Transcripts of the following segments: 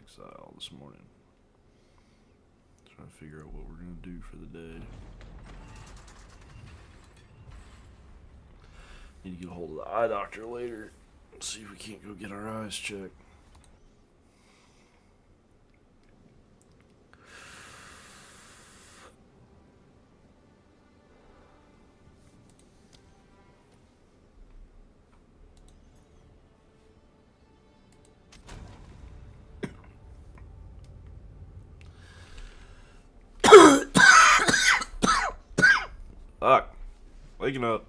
Exile this morning. Trying to figure out what we're going to do for the day. Need to get a hold of the eye doctor later. See if we can't go get our eyes checked. Fuck. Waking up.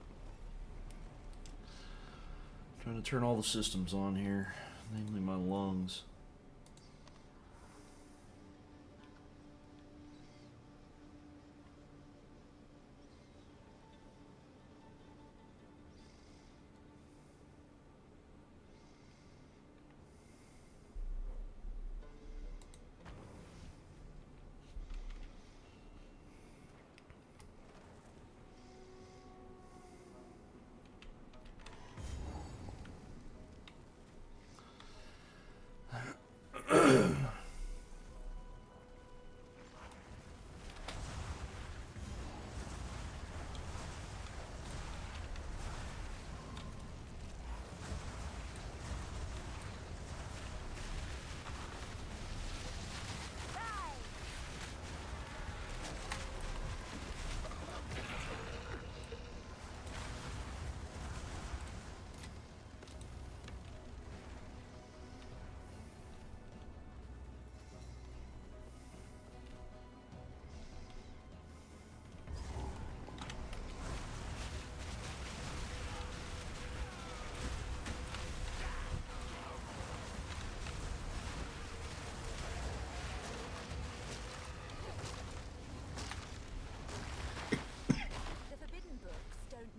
Trying to turn all the systems on here, namely my lungs.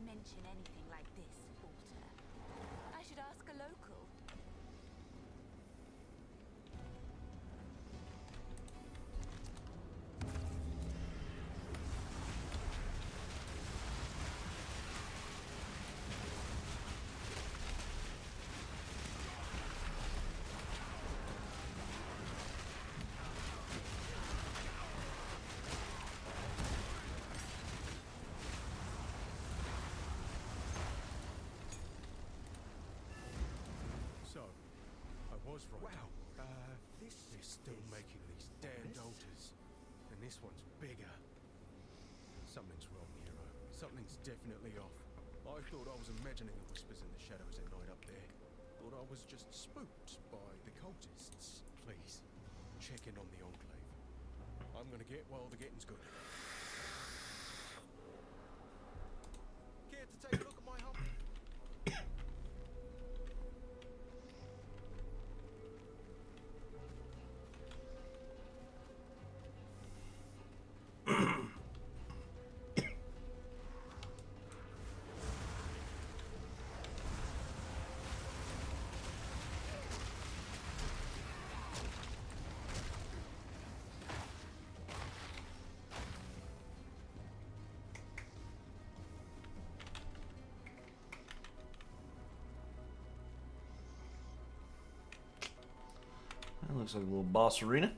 Mention anything like this, Walter. I should ask a local. Was right. Wow. This is still making these damned altars. And this one's bigger. Something's wrong, hero. Something's definitely off. I thought I was imagining the whispers in the shadows at night up there. Thought I was just spooked by the cultists. Please, check in on the Enclave. I'm gonna get while the getting's good. Care to take a look at my hump? That looks like a little boss arena.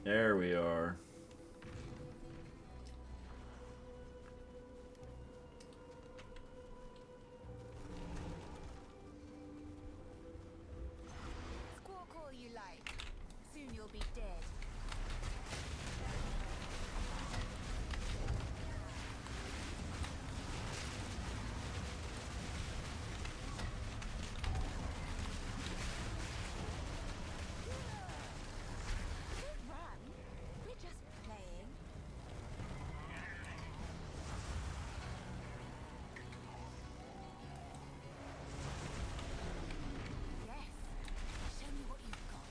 There we are. Squawk all you like. Soon you'll be dead. Don't run. We're just playing. Yes. Show me what you've got.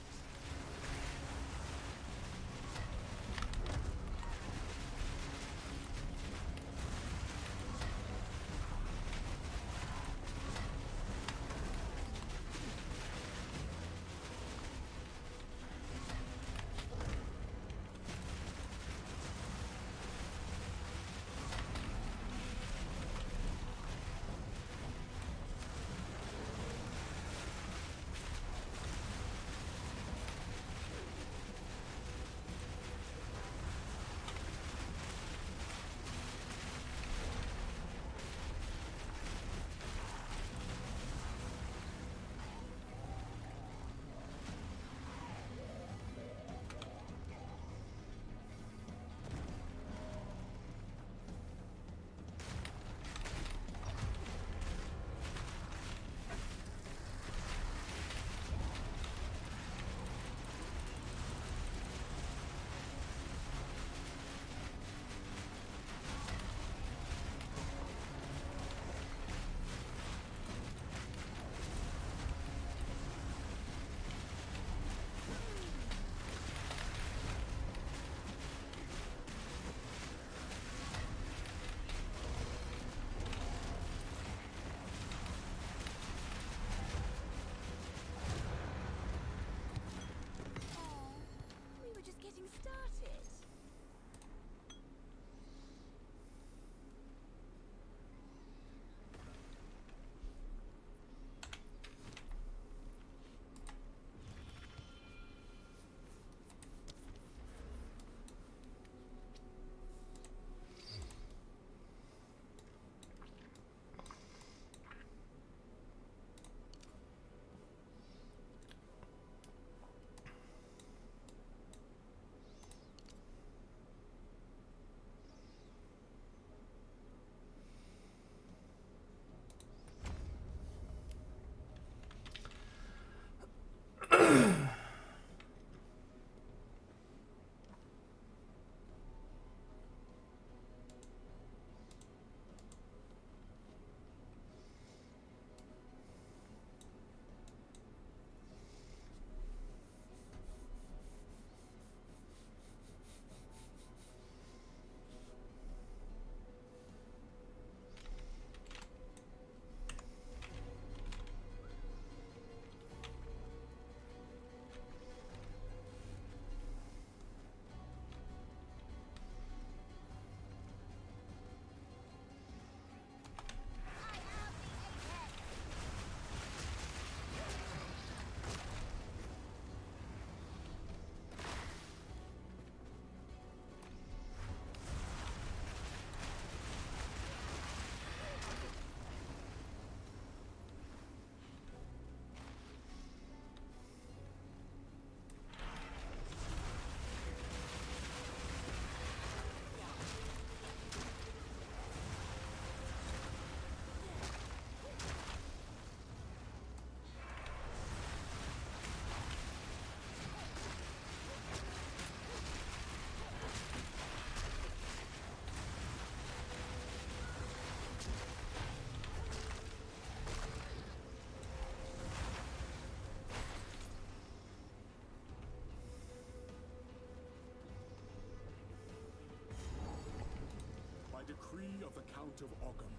of the Count of Ogham,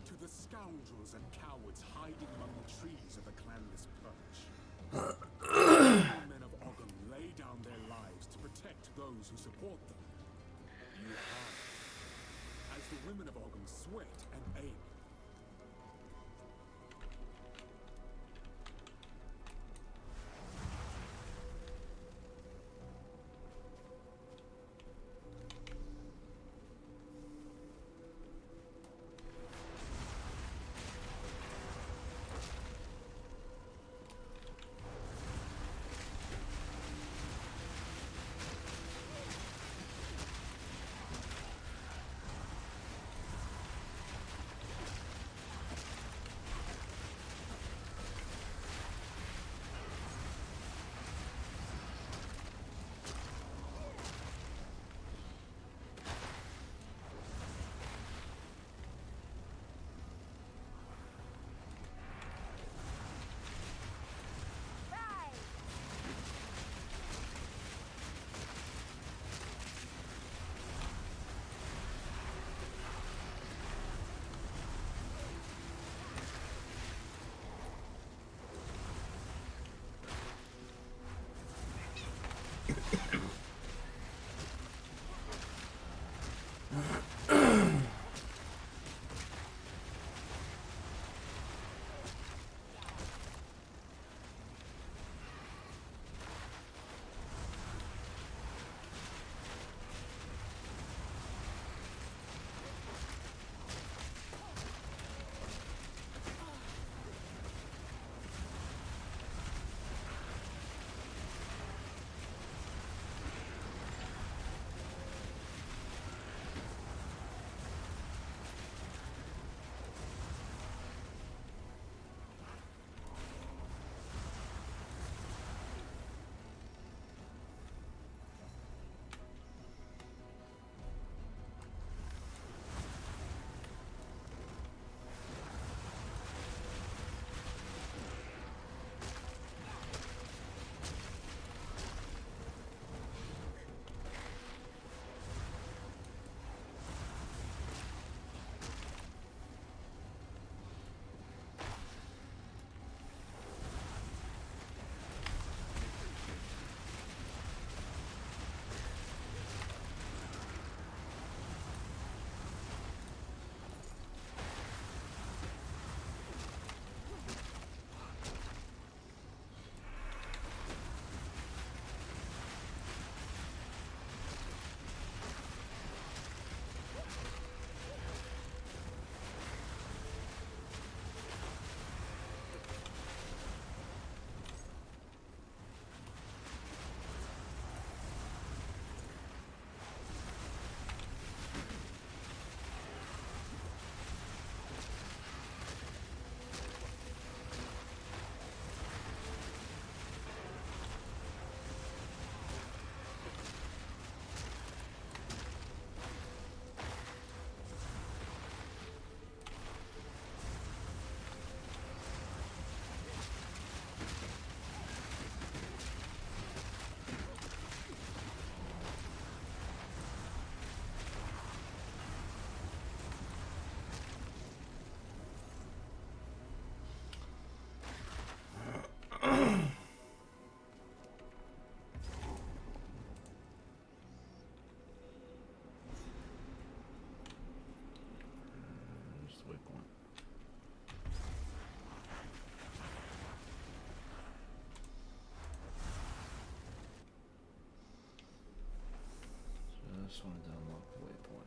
to the scoundrels and cowards hiding among the trees of the clanless Perch. The men of Ogham lay down their lives to protect those who support them. You hide, as the women of Ogham sweat and ache. just wanted to unlock the waypoint.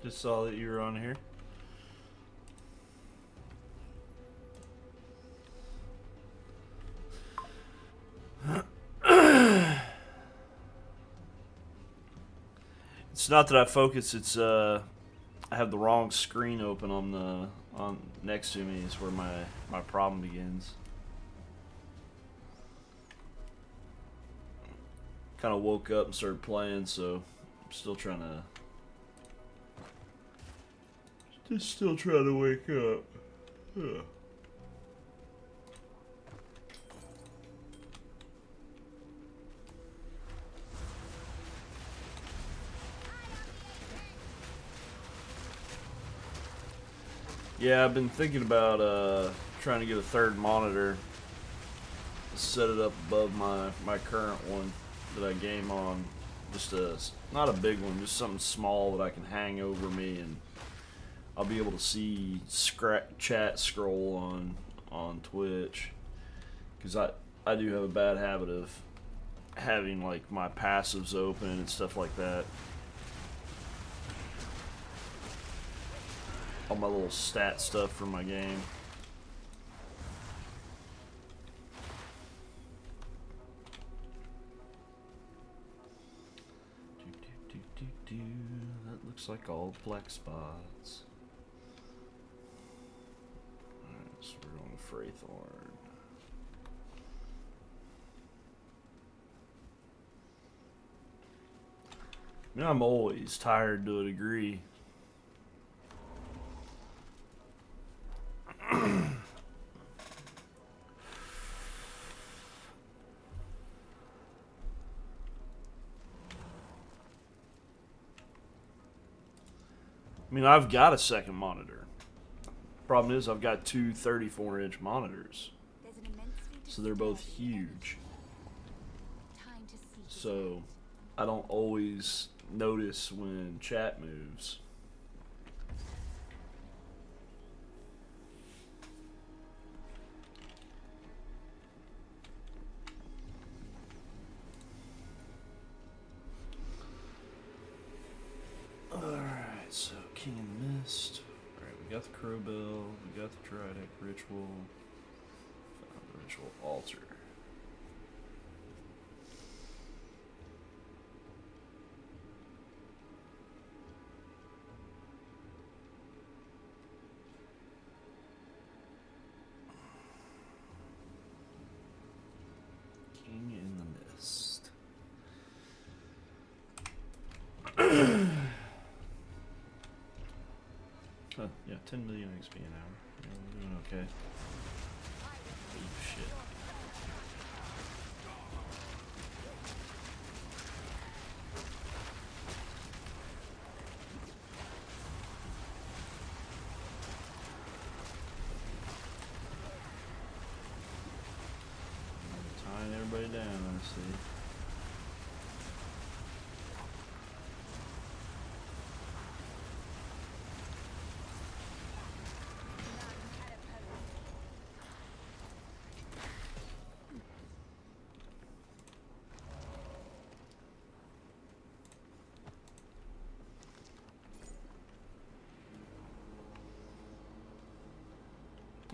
Just saw that you were on here. It's not that I focus. It's I have the wrong screen open on next to me. Is where my problem begins. Kind of woke up and started playing, so I'm still trying to. Still trying to wake up. Ugh. Yeah, I've been thinking about trying to get a third monitor. Set it up above my current one that I game on. Just not a big one, just something small that I can hang over me, and I'll be able to see chat scroll on Twitch. Because I do have a bad habit of having like my passives open and stuff like that. All my little stat stuff for my game. That looks like all black spots. Alright, so we're going to Freythorn. I mean, I'm always tired to a degree. I mean, I've got a second monitor. Problem is, I've got two 34-inch monitors. So they're both huge. So I don't always notice when chat moves. Alright, so King and Mist. Alright, we got the Crowbell, we got the Druidic Ritual, found the Ritual Altar. King in the Mist. Huh, yeah, 10 million XP an hour. Yeah, we're doing okay. Oh, shit. Tying everybody down, I see.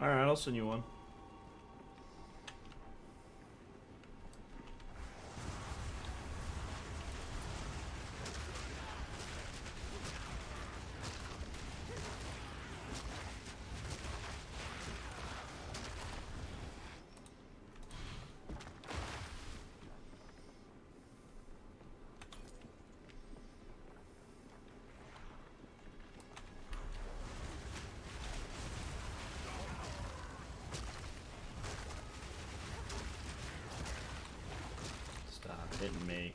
Alright, I'll send you one. Stop hitting me.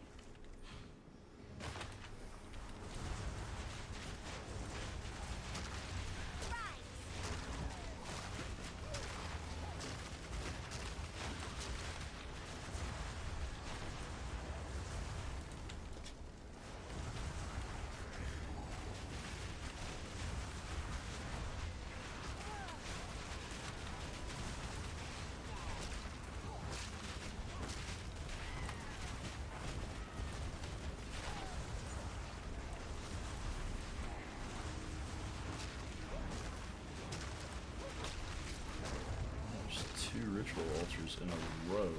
ritual altars in a row.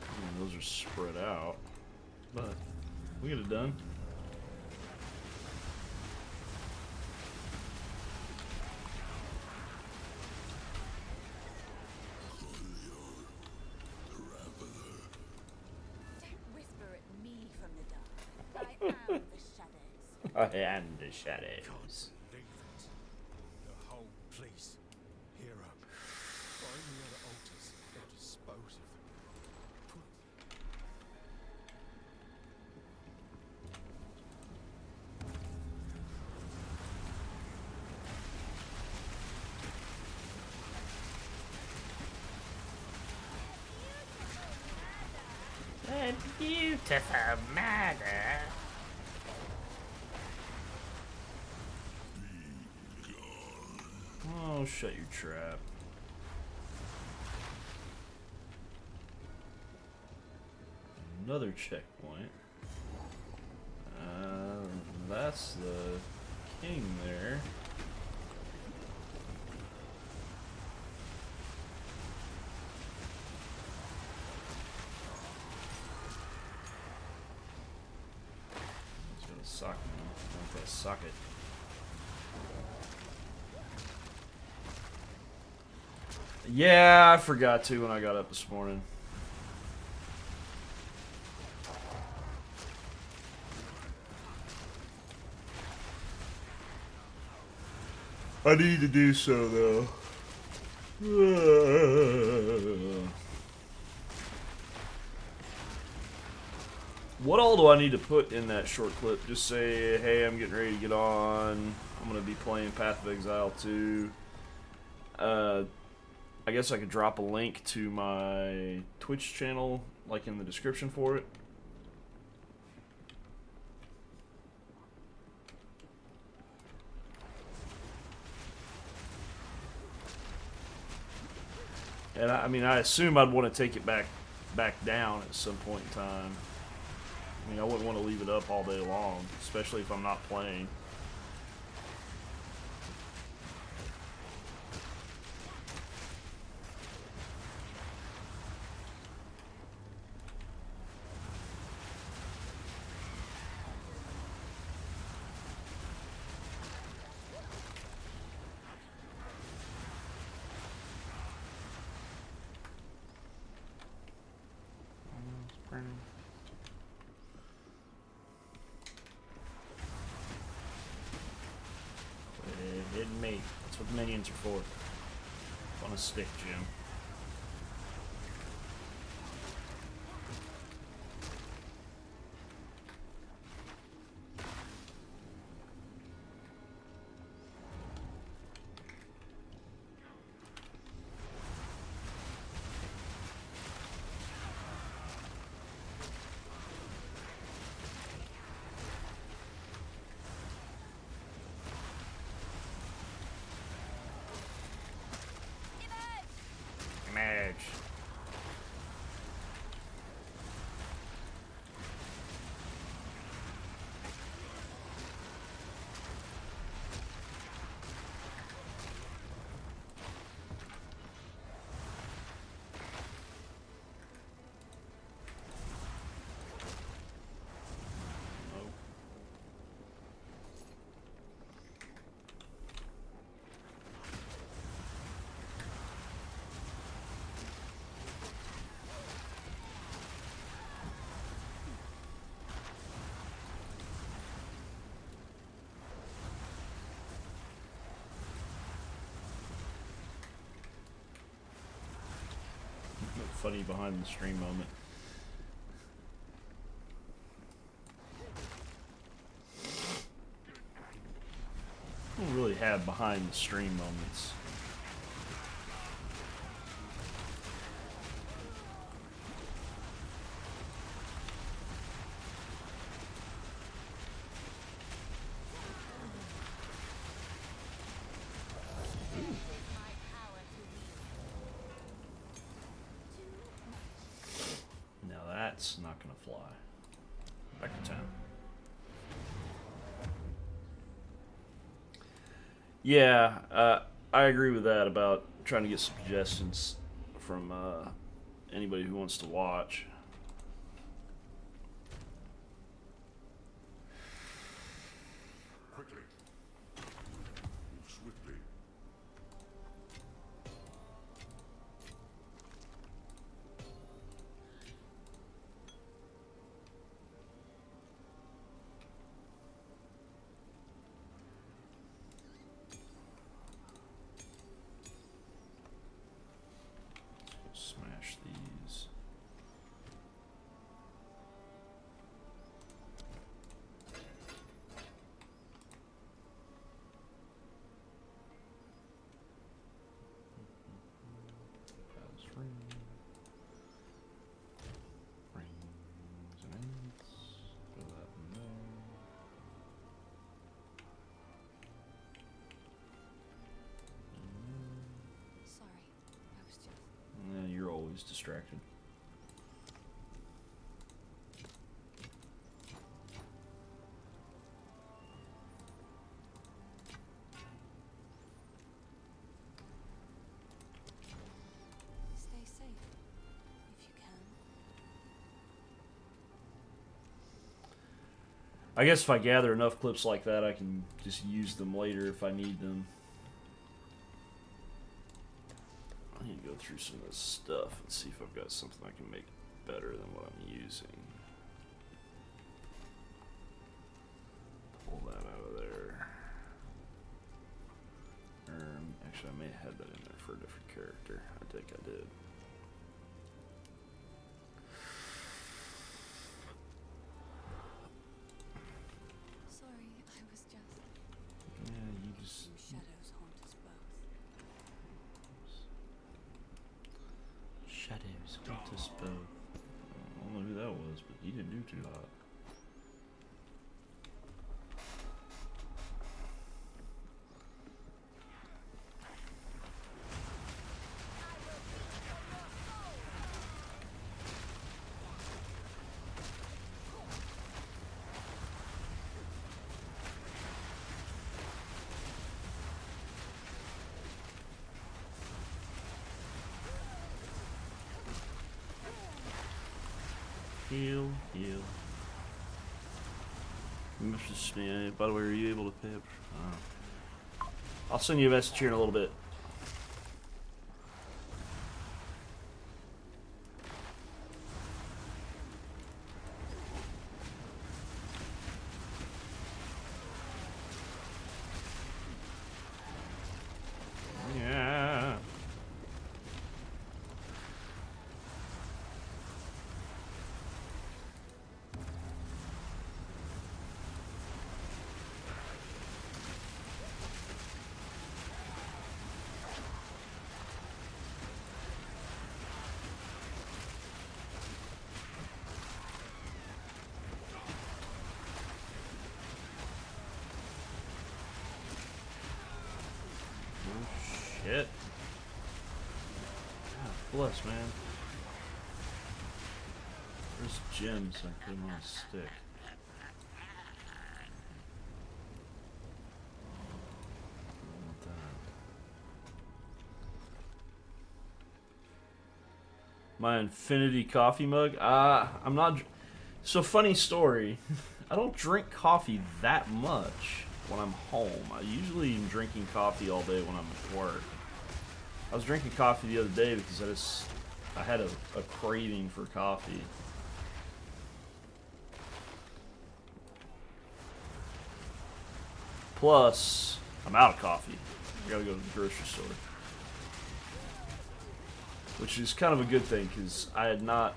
I mean, those are spread out, but we get it done. Don't whisper at me from the dark. I am the shadows. I am the shadows. Leave it. The whole place. Hero. Find the other altars and dispose of them. Put A beautiful murder. Oh, shut your trap. Another checkpoint. That's the king there. He's got a socket. I've got a socket. Yeah, I forgot to when I got up this morning. I need to do so, though. What all do I need to put in that short clip? Just say, hey, I'm getting ready to get on. I'm going to be playing Path of Exile 2. I guess I could drop a link to my Twitch channel, like in the description for it. And I mean, I assume I'd want to take it back down at some point in time. I mean, I wouldn't want to leave it up all day long, especially if I'm not playing. Hidden mate. That's what the minions are for. On a stick, Jim. Image. Funny behind the stream moment. I don't really have behind the stream moments. Now that's not gonna fly. Back to town. Yeah, I agree with that about trying to get suggestions from anybody who wants to watch. Quickly. Move swiftly. Smash these. Pass ring. Rings and eights. Throw that in there. Sorry, I was just. Yeah, you're always distracted. Stay safe, if you can. I guess if I gather enough clips like that, I can just use them later if I need them. I need to go through some of this stuff and see if I've got something I can make better than what I'm using. Pull that out of there. Actually, I may have had that in there for a different character. I think I did. Sorry, I was just. Yeah, you just... Some shadows haunt us both. Shadows haunt us both. I don't know who that was, but he didn't do too hot. Heal, heal. Mr. Smith, by the way, are you able to pay up? I'll send you a message here in a little bit. Yeah. Shit. God bless, man. There's gems I put them on a stick. I want that. My infinity coffee mug? I'm not... So, funny story. I don't drink coffee that much when I'm home. I usually am drinking coffee all day when I'm at work. I was drinking coffee the other day because I had a craving for coffee. Plus, I'm out of coffee. I gotta go to the grocery store. Which is kind of a good thing because I had not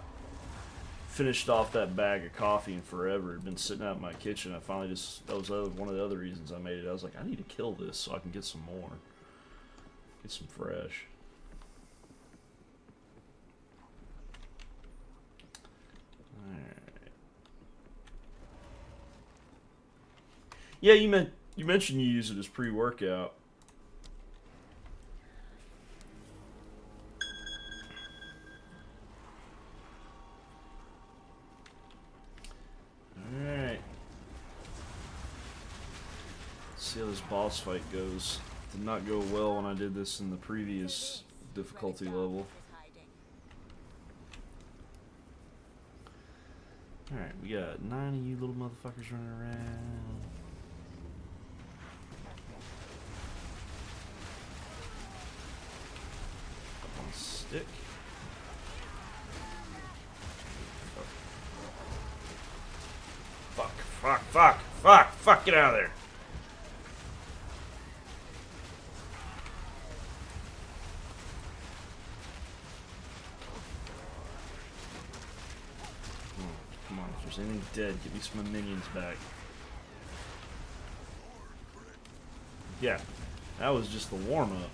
finished off that bag of coffee in forever. It had been sitting out in my kitchen. I finally that was one of the other reasons I made it. I was like, I need to kill this so I can get some more. Get some fresh. Alright. Yeah, you mentioned you use it as pre-workout. Alright. Let's see how this boss fight goes. Did not go well when I did this in the previous difficulty level. Hiding. Alright, we got 9 of you little motherfuckers running around. Up on a stick. Fuck, fuck, fuck, fuck, fuck, get out of there. Come on, if there's anything dead, give me some of my minions back. Yeah, that was just the warm-up.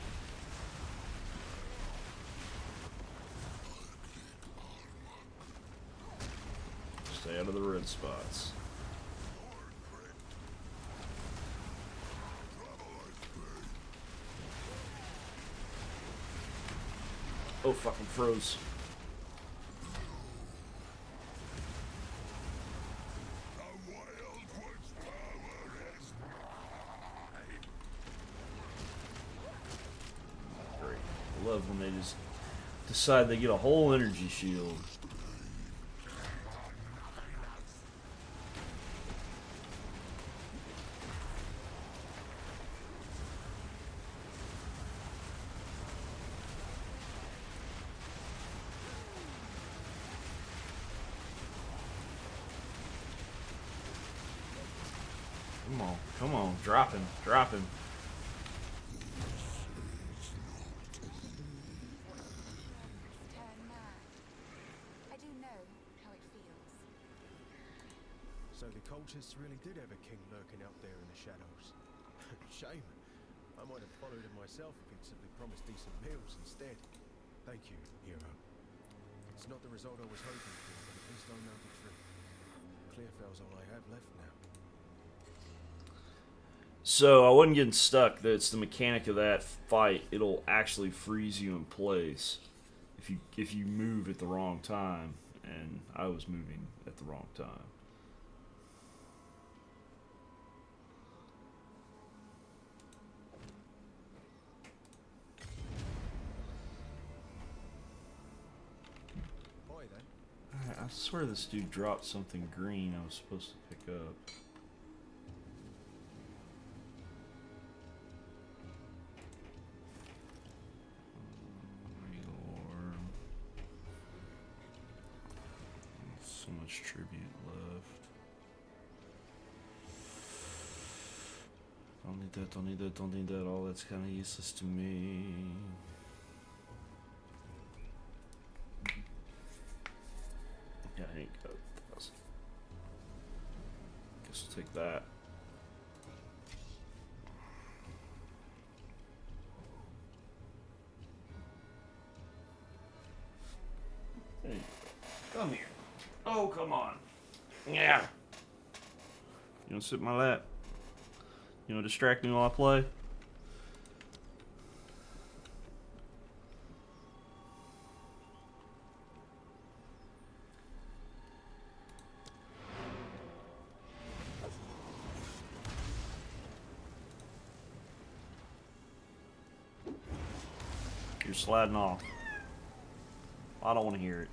Stay out of the red spots. Oh, fucking froze. Great. I love when they just decide they get a whole energy shield. Come on, drop him, drop him. Turn mad. I do know how it feels. So the cultists really did have a king lurking out there in the shadows. Shame. I might have followed him myself if he'd simply promised decent meals instead. Thank you, hero. It's not the result I was hoping for, but at least I know the truth. Clearfell's all I have left now. So I wasn't getting stuck. That's the mechanic of that fight. It'll actually freeze you in place if you move at the wrong time, and I was moving at the wrong time. Boy, then. Alright, I swear this dude dropped something green I was supposed to pick up. So much tribute left. Don't need that, don't need that, don't need that. All that's kind of useless to me. Yeah, I ain't got 1,000. Guess we'll take that. Hey, come here. Oh, come on. Yeah. You want to sit in my lap? You want to distract me while I play? You're sliding off. I don't want to hear it.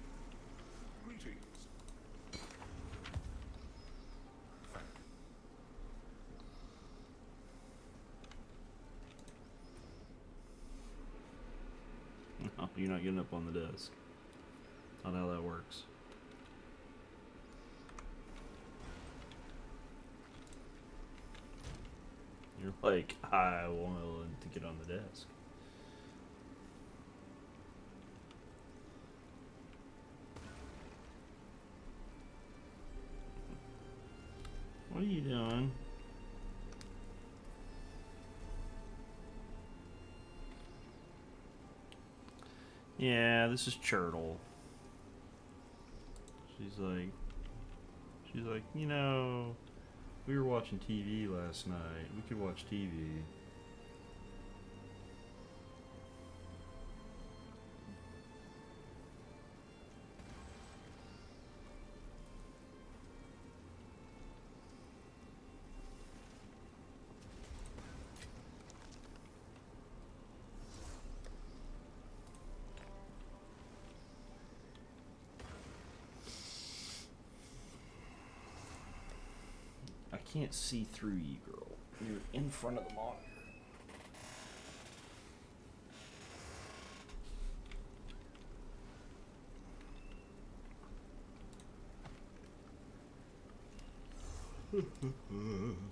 No, you're not getting up on the desk. Not how that works. You're like, I want to get on the desk. What are you doing? Yeah, this is Churtle. She's like, you know, we were watching TV last night. We could watch TV. can't see through you, girl. You're in front of the monitor.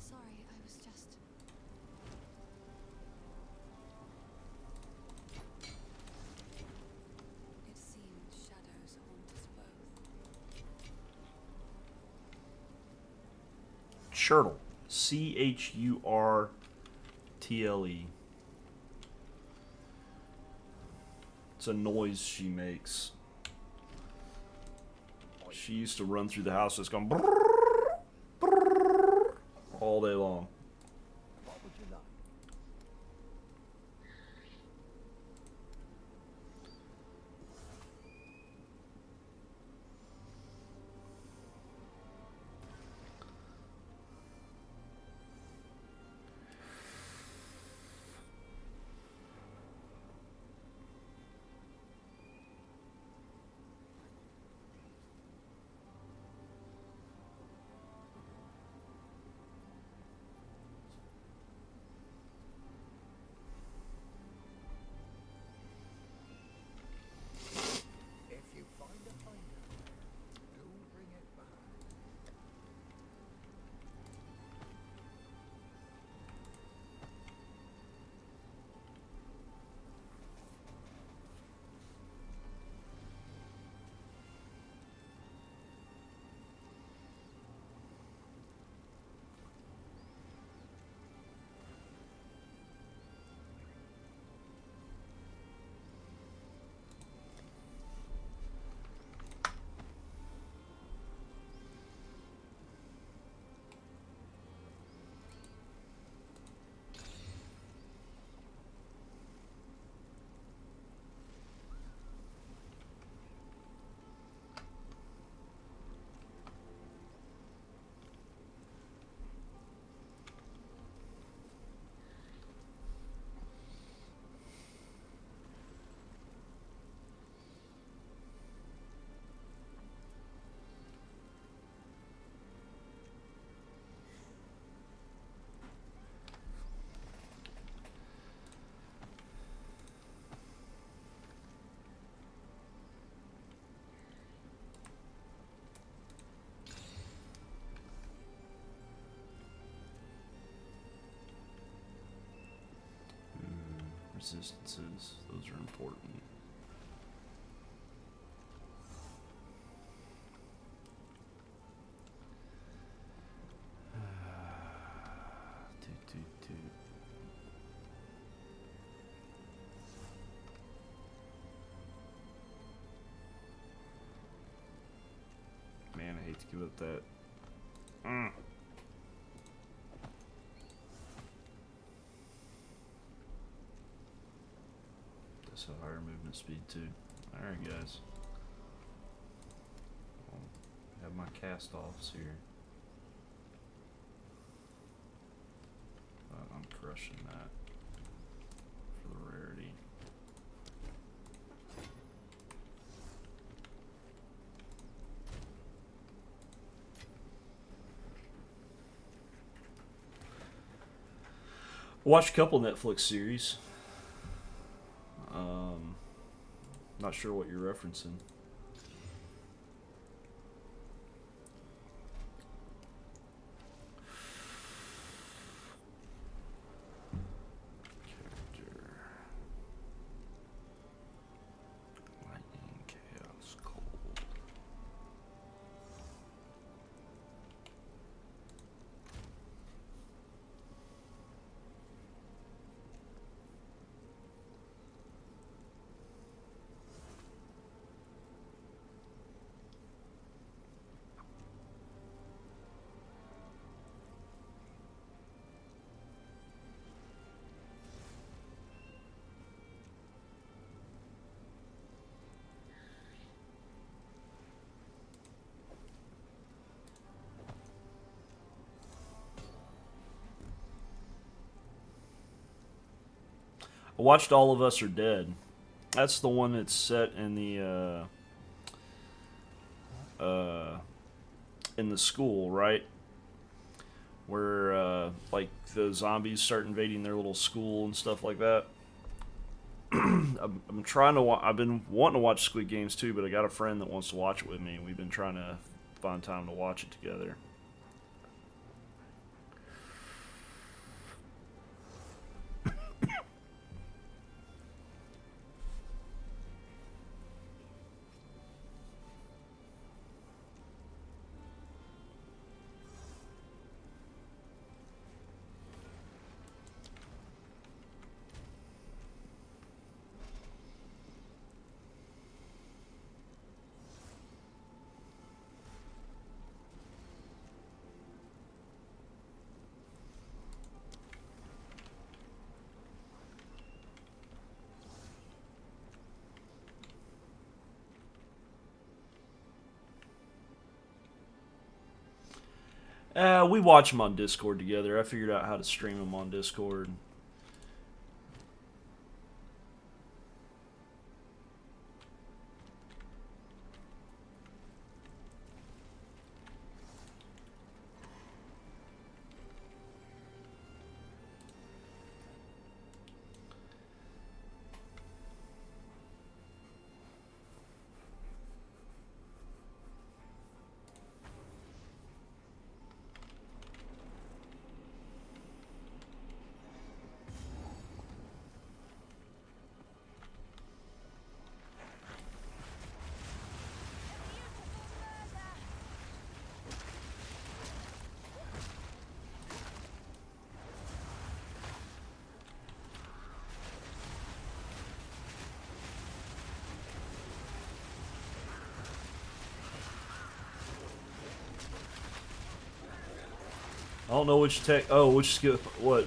Sorry, I was just... It seemed shadows haunt us both. Churtle. Churtle. It's a noise she makes. She used to run through the house just going all day long. What would you like? If you find a finder, do bring it back. Resistances, those are important. Toot. Man, I hate to give up that. That's a higher movement speed too. Alright guys. I'll have my cast offs here. But I'm crushing that for the rarity. Watched a couple Netflix series. Not sure what you're referencing. Character. Lightning, chaos, cold. I watched All of Us Are Dead. That's the one that's set in the school, right? where like the zombies start invading their little school and stuff like that. I'm trying to. I've been wanting to watch Squid Games too, but I got a friend that wants to watch it with me. We've been trying to find time to watch it together. We watch them on Discord together. I figured out how to stream them on Discord. I don't know which tech. Oh, which skill? What?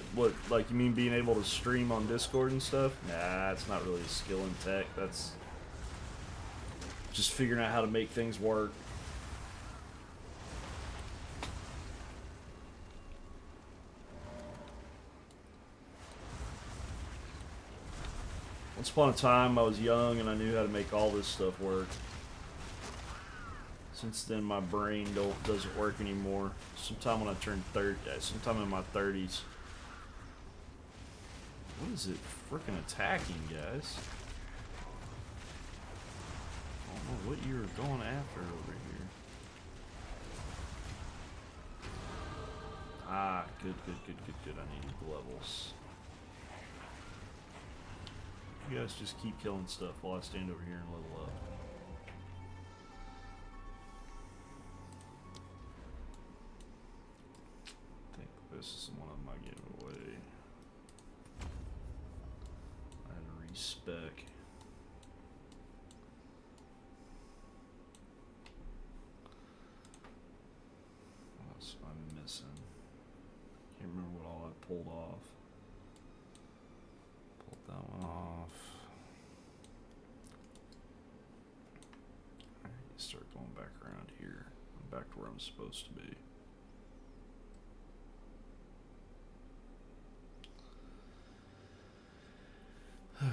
Like, you mean being able to stream on Discord and stuff? Nah, it's not really a skill in tech. That's just figuring out how to make things work. Once upon a time, I was young and I knew how to make all this stuff work. Since then, my brain doesn't work anymore. Sometime when I turn 30, sometime in my 30s. What is it freaking attacking, guys? I don't know what you're going after over here. Ah, good. I need levels. You guys just keep killing stuff while I stand over here and level up. This is one of my giveaway. I had to respec. What else am I missing? Can't remember what all I pulled off. Pulled that one off. Alright, start going back around here. I'm back to where I'm supposed to be. Okay.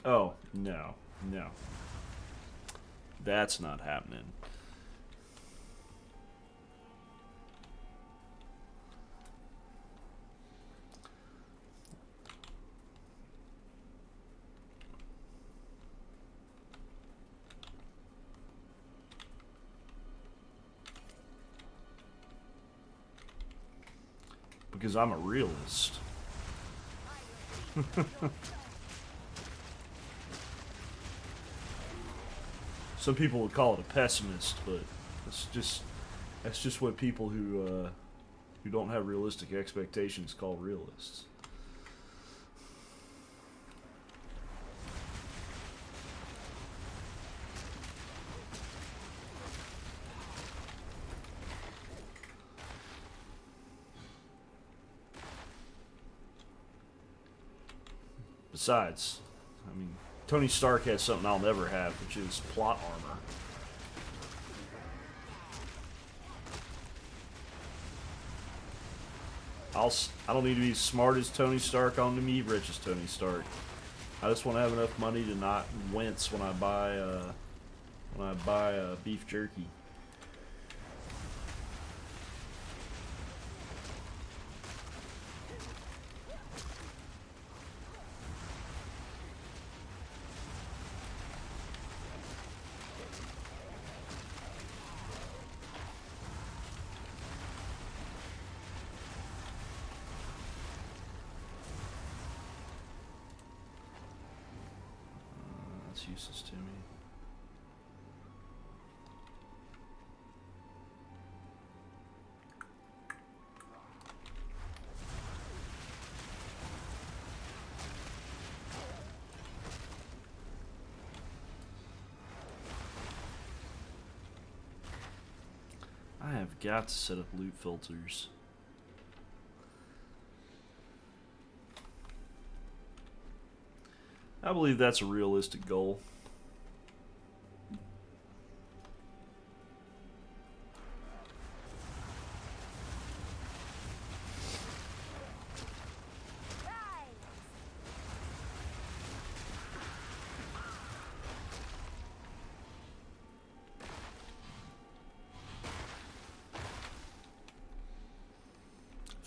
Oh, no. That's not happening. Because I'm a realist. Some people would call it a pessimist, but that's just what people who don't have realistic expectations call realists. Besides, I mean, Tony Stark has something I'll never have, which is plot armor. I don't need to be as smart as Tony Stark. I don't need to be rich as Tony Stark. I just want to have enough money to not wince when I buy beef jerky. That's useless to me. I have got to set up loot filters. I believe that's a realistic goal.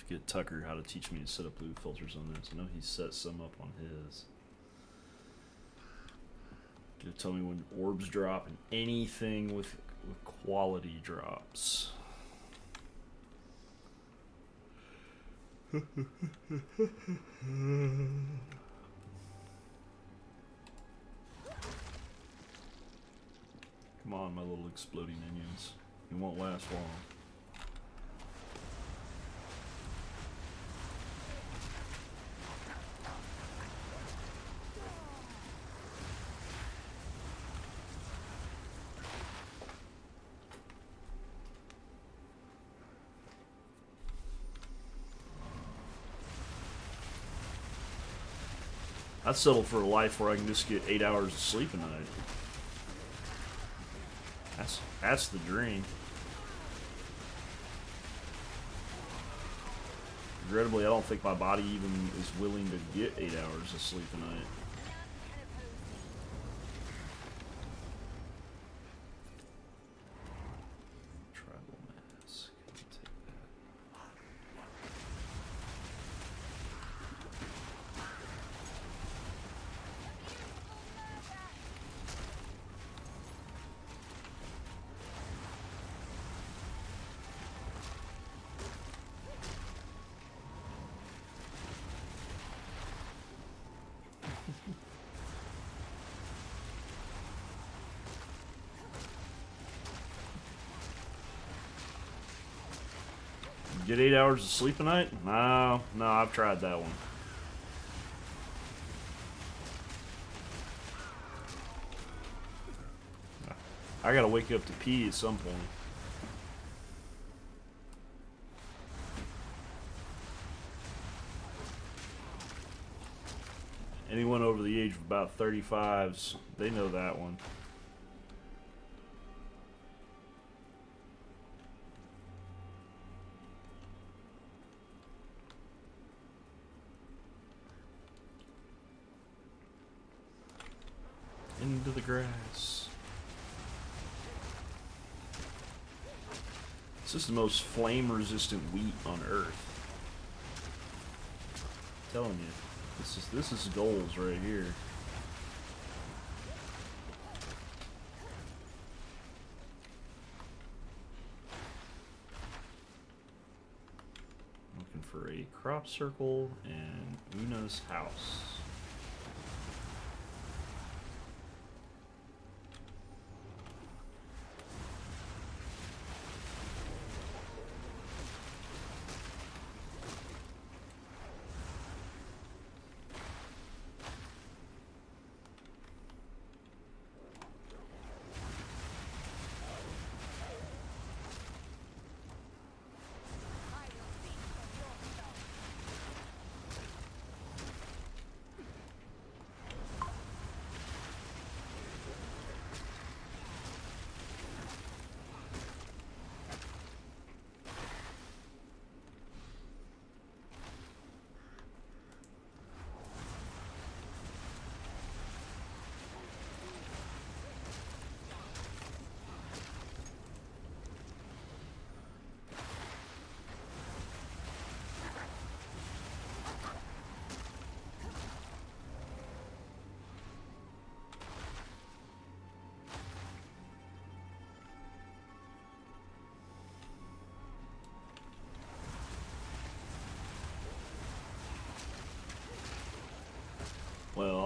Get Tucker how to teach me to set up loot filters on this. I know he set some up on his. Gonna tell me when orbs drop and anything with quality drops. Come on, my little exploding minions. You won't last long. I'd settle for a life where I can just get 8 hours of sleep a night. That's the dream. Regrettably, I don't think my body even is willing to get 8 hours of sleep a night. Tribal mask. I'll take that. Get 8 hours of sleep a night? No, I've tried that one. I gotta wake up to pee at some point. Anyone over the age of about 35s, they know that one. Into the grass. This is the most flame-resistant wheat on Earth. I'm telling you, this is goals right here. Looking for a crop circle and Una's house.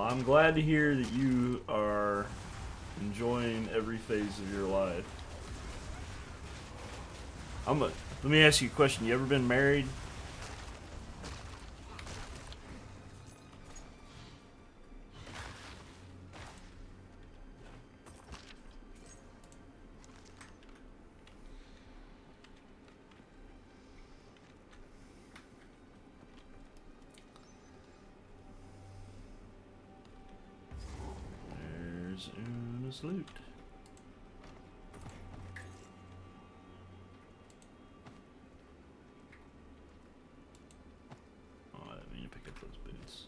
I'm glad to hear that you are enjoying every phase of your life. Let me ask you a question. You ever been married? There's Una's loot. Oh, I didn't mean to pick up those boots.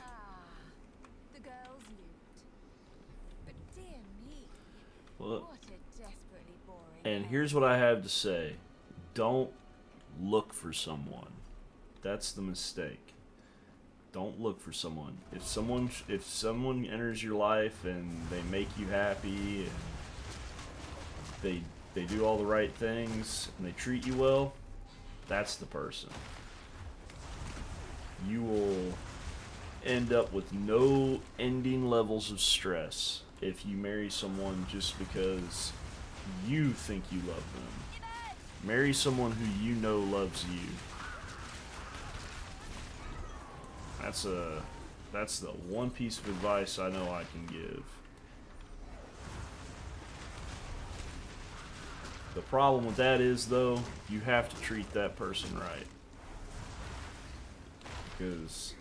Ah, the girls loot. But dear me, Well, what a desperately boring. and end. here's what I have to say. Don't look for someone. That's the mistake. Don't look for someone. If someone enters your life and they make you happy and they do all the right things and they treat you well, that's the person. You will end up with no ending levels of stress if you marry someone just because you think you love them. Marry someone who you know loves you. That's the one piece of advice I know I can give. The problem with that is, though, you have to treat that person right. Because,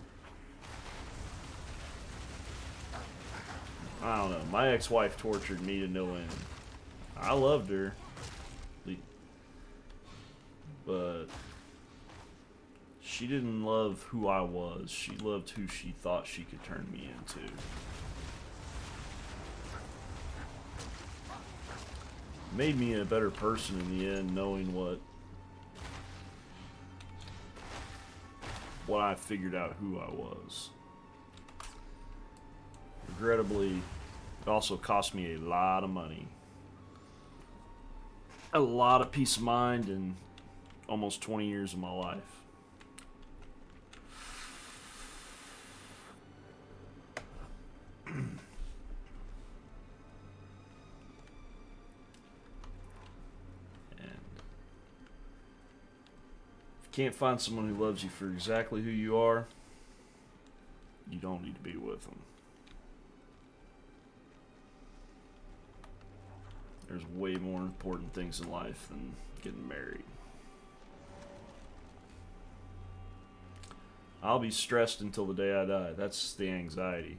I don't know, my ex-wife tortured me to no end. I loved her, but she didn't love who I was. She loved who she thought she could turn me into. Made me a better person in the end, knowing what I figured out who I was. Regrettably, it also cost me a lot of money. A lot of peace of mind and almost 20 years of my life. Can't find someone who loves you for exactly who you are, you don't need to be with them. There's way more important things in life than getting married. I'll be stressed until the day I die. That's the anxiety.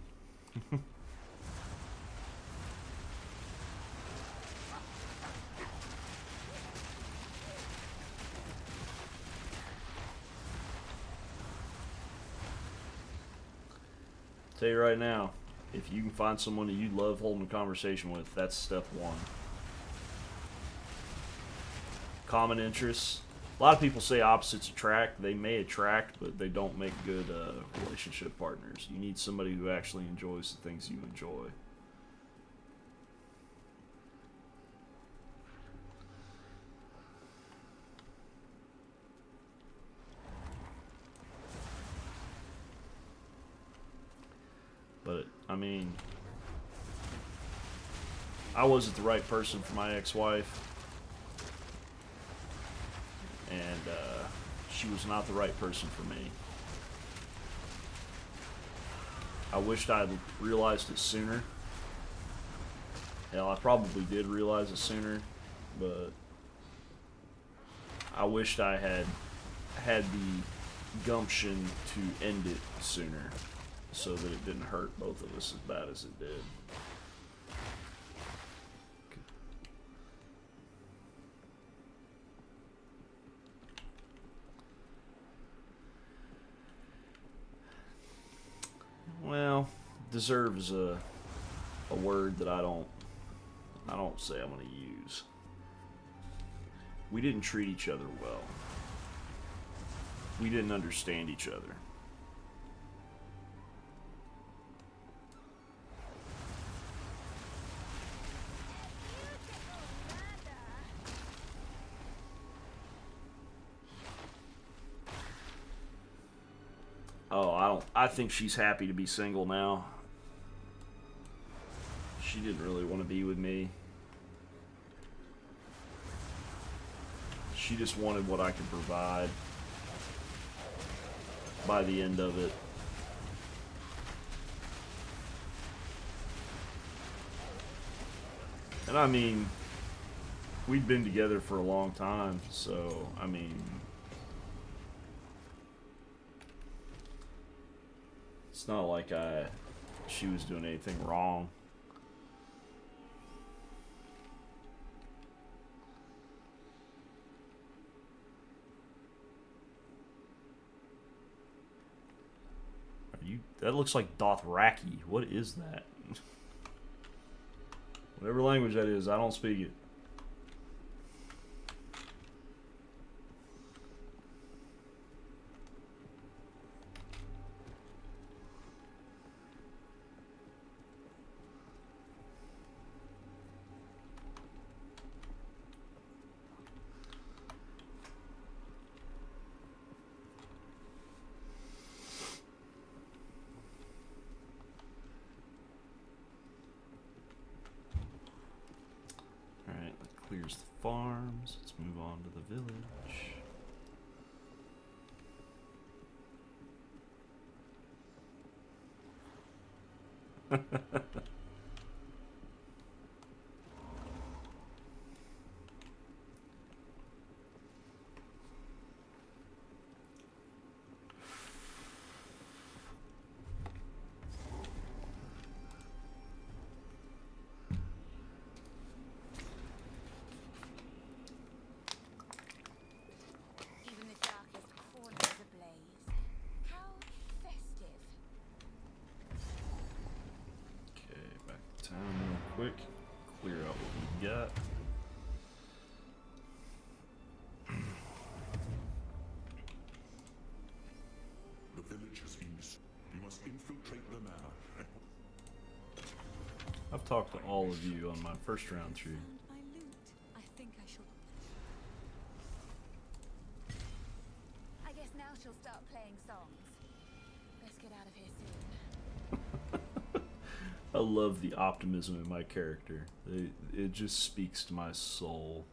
Tell you right now, if you can find someone that you love holding a conversation with, that's step one. Common interests. A lot of people say opposites attract. They may attract, but they don't make good relationship partners. You need somebody who actually enjoys the things you enjoy. But, I mean, I wasn't the right person for my ex-wife. And she was not the right person for me. I wished I had realized it sooner. Hell, I probably did realize it sooner, but I wished I had the gumption to end it sooner, so that it didn't hurt both of us as bad as it did. Well, deserve is a word that I don't say I'm going to use. We didn't treat each other well. We didn't understand each other. I think she's happy to be single now. She didn't really want to be with me. She just wanted what I could provide by the end of it. And I mean, we'd been together for a long time, so I mean, it's not like she was doing anything wrong. That looks like Dothraki. What is that? Whatever language that is, I don't speak it. Clears the farms. Let's move on to the village. Even the darkest corner is ablaze. How festive. Okay, back to town real quick. Clear out what we got. The village has been. You must infiltrate the manor. I've talked to all of you on my first round through. My loot. I think I shall. I guess now she'll start playing songs. Let's get out of here soon. I love the optimism in my character. It just speaks to my soul.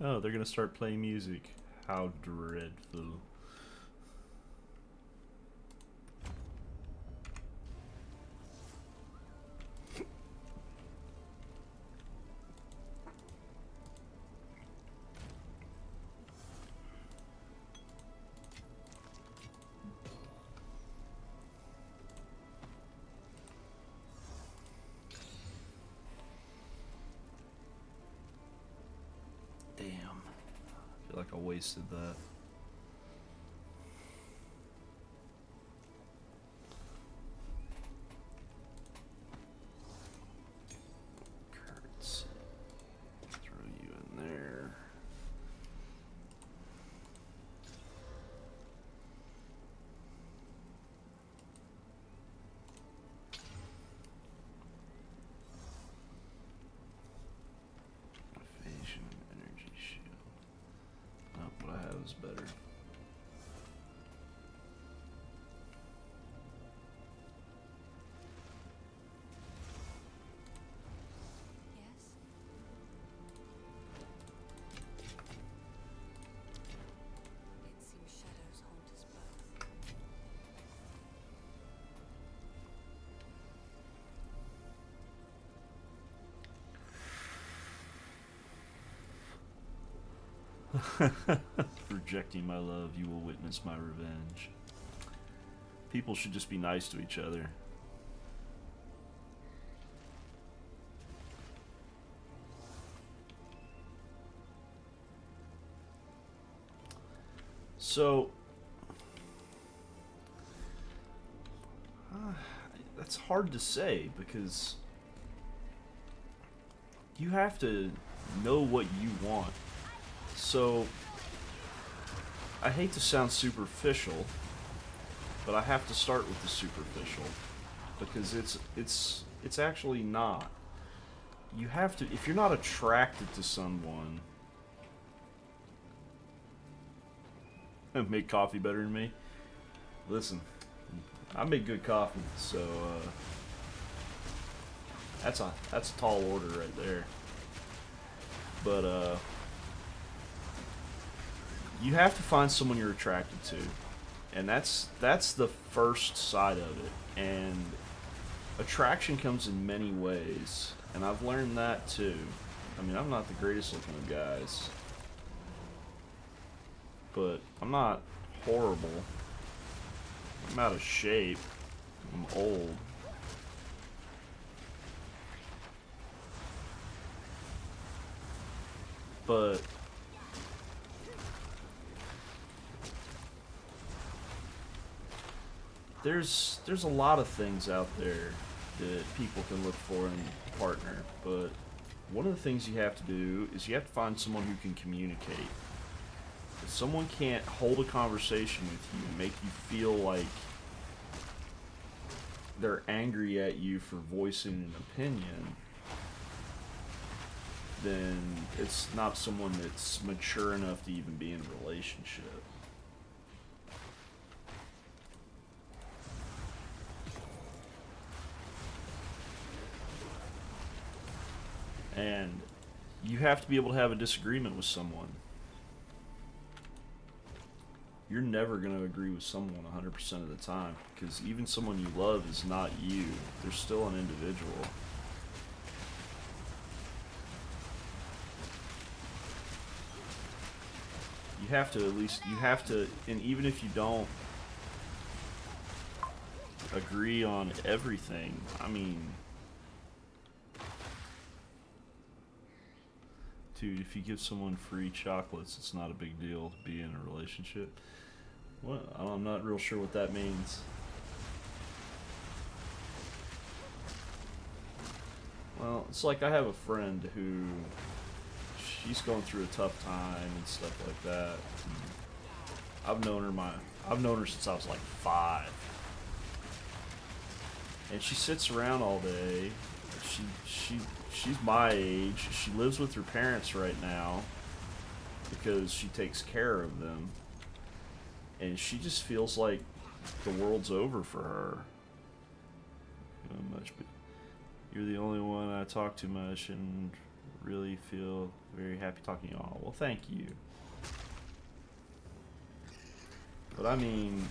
Oh, they're gonna start playing music. How dreadful. Damn. I feel like I wasted that. Currency. Throw you in there. Evasion and energy shield. Nope, what I have is better. Yes? It seems shadows haunt us both. Rejecting my love, you will witness my revenge. People should just be nice to each other. So, that's hard to say because you have to know what you want. So, I hate to sound superficial, but I have to start with the superficial because it's actually not. You have to, if you're not attracted to someone, make coffee better than me. Listen, I make good coffee, so that's a tall order right there. But you have to find someone you're attracted to, and that's the first side of it. And attraction comes in many ways, and I've learned that too. I mean, I'm not the greatest looking of guys, but I'm not horrible. I'm out of shape. I'm old. But there's a lot of things out there that people can look for in a partner, but one of the things you have to do is you have to find someone who can communicate. If someone can't hold a conversation with you and make you feel like they're angry at you for voicing an opinion, then it's not someone that's mature enough to even be in a relationship. And you have to be able to have a disagreement with someone. You're never going to agree with someone 100% of the time, because even someone you love is not you. They're still an individual. You have to and even if you don't agree on everything, I mean, dude, if you give someone free chocolates, it's not a big deal to be in a relationship. Well, I'm not real sure what that means. Well, it's like I have a friend who, she's going through a tough time and stuff like that. I've known her since I was like 5. And she sits around all day. She's my age. She lives with her parents right now because she takes care of them. And she just feels like the world's over for her. Much, but you're the only one I talk to much and really feel very happy talking to y'all. Well, thank you. But I mean,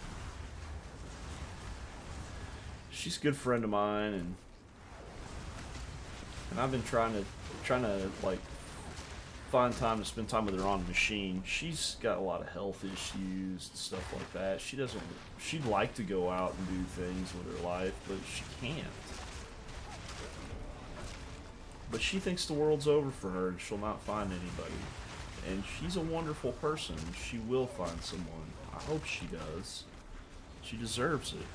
she's a good friend of mine, and I've been trying to like find time to spend time with her on the machine. She's got a lot of health issues and stuff like that. She'd like to go out and do things with her life, but she can't. But she thinks the world's over for her and she'll not find anybody. And she's a wonderful person. She will find someone. I hope she does. She deserves it.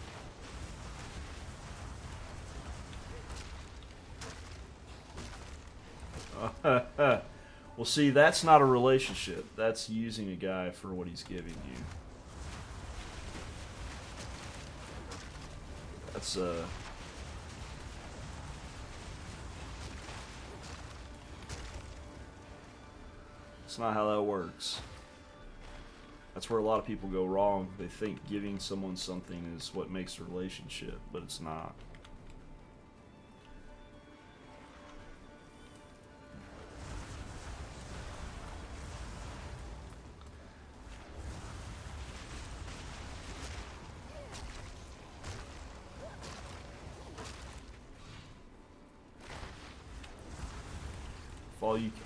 Well, see, that's not a relationship. That's using a guy for what he's giving you. That's it's not how that works. That's where a lot of people go wrong. They think giving someone something is what makes a relationship, but it's not.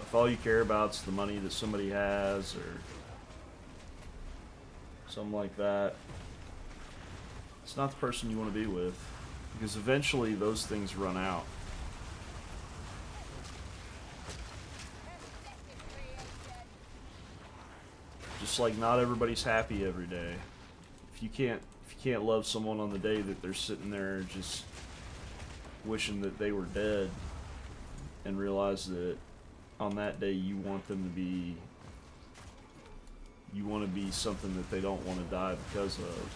If all you care about is the money that somebody has or something like that, it's not the person you want to be with, because eventually those things run out. Just like not everybody's happy every day. If you can't love someone on the day that they're sitting there just wishing that they were dead, and realize that on that day you want them to be, you want to be something that they don't want to die because of,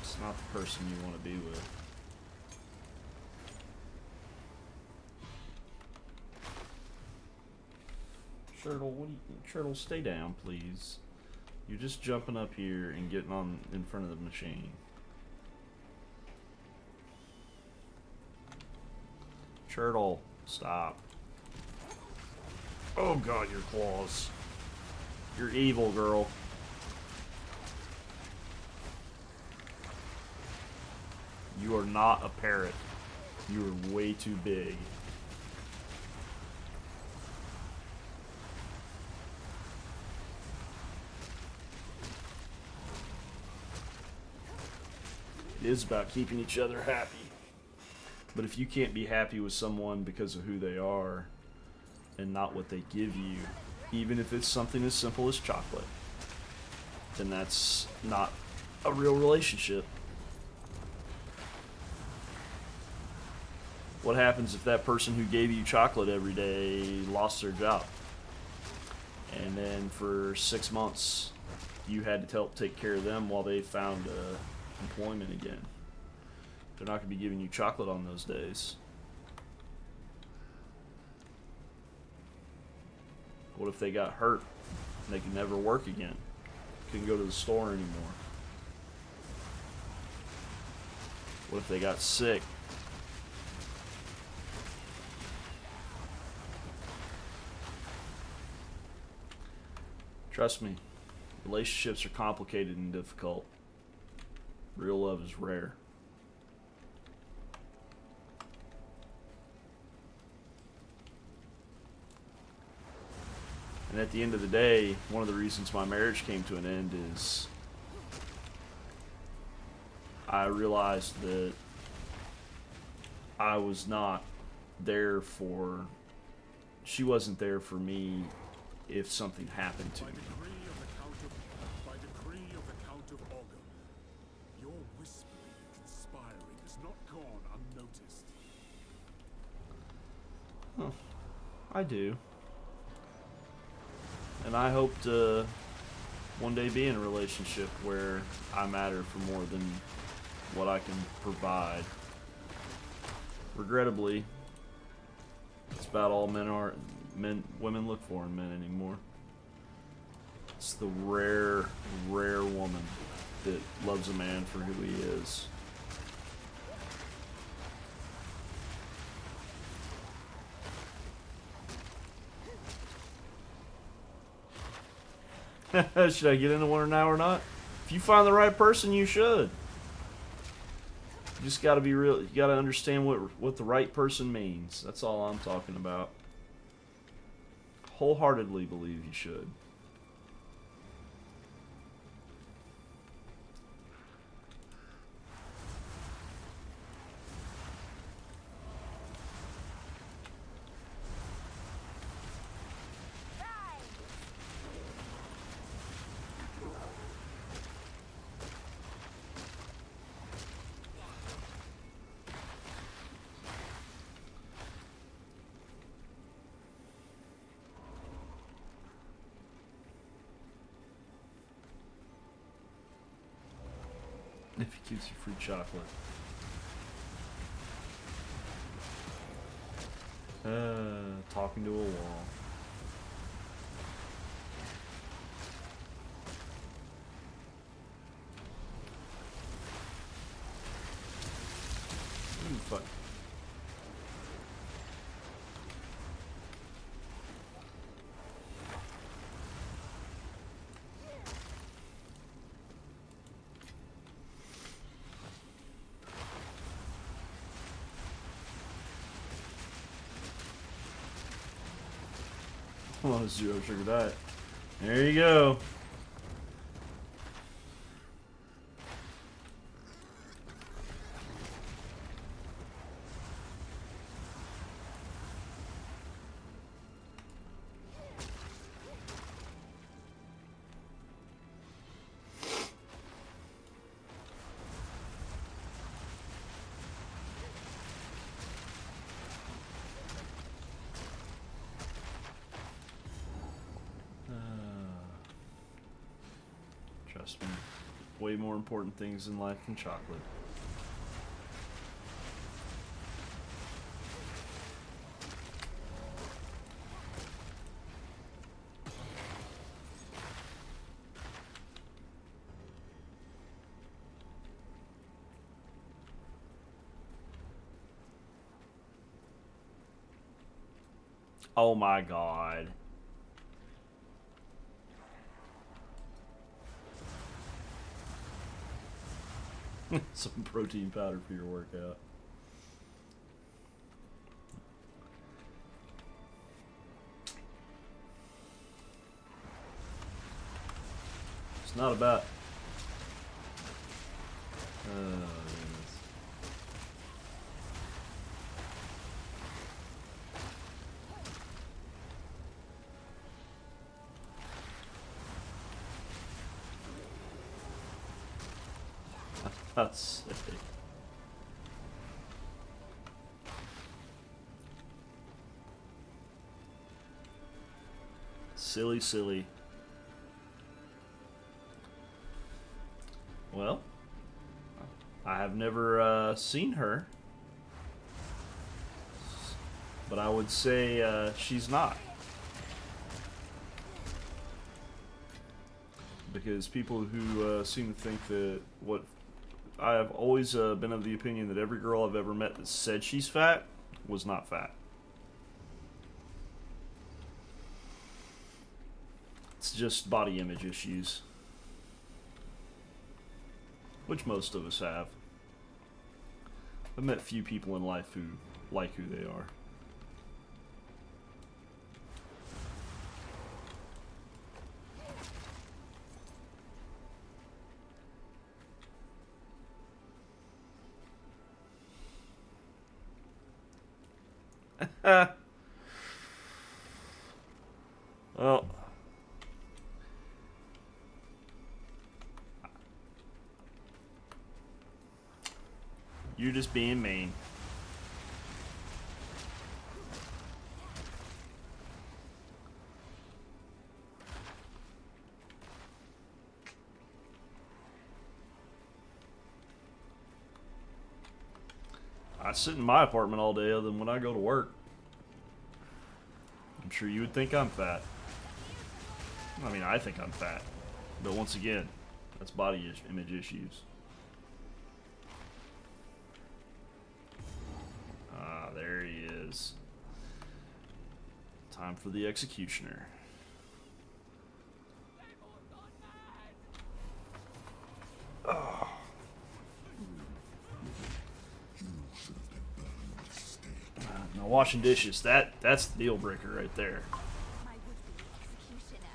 it's not the person you want to be with. Turtle, stay down, please. You're just jumping up here and getting on in front of the machine. Turtle, stop. Oh god, your claws. You're evil, girl. You are not a parrot. You are way too big. It is about keeping each other happy. But if you can't be happy with someone because of who they are and not what they give you, even if it's something as simple as chocolate, then that's not a real relationship. What happens if that person who gave you chocolate every day lost their job? And then for 6 months, you had to help take care of them while they found employment again. They're not going to be giving you chocolate on those days. What if they got hurt and they could never work again? Couldn't go to the store anymore? What if they got sick? Trust me, relationships are complicated and difficult. Real love is rare. And at the end of the day, one of the reasons my marriage came to an end is I realized that I was not there for, she wasn't there for me if something happened to me. By decree of the Count of Ogre, your whispering and conspiring has not gone unnoticed. Huh. I do. And I hope to one day be in a relationship where I matter for more than what I can provide. Regrettably, it's about all women look for in men anymore. It's the rare woman that loves a man for who he is. Should I get into one now or not? If you find the right person, you should. You just gotta be real. You gotta understand what the right person means. That's all I'm talking about. Wholeheartedly believe you should. If he gives you free chocolate. Talking to a wall. Ooh, fuck. Oh, zero sugar diet. There you go. Trust me, way more important things in life than chocolate. Oh my god. Some protein powder for your workout. It's not about... That's sick. Silly, silly. Well, I have never seen her, but I would say she's not. Because people who seem to think that what I have always been of the opinion that every girl I've ever met that said she's fat was not fat. It's just body image issues, which most of us have. I've met few people in life who like who they are. Well, you're just being mean. I sit in my apartment all day other than when I go to work. I'm sure you would think I'm fat. I mean, I think I'm fat. But once again, that's body image issues. Ah, there he is. Time for the executioner. Oh. Now washing dishes, that's the deal breaker right there. My would-be executioner.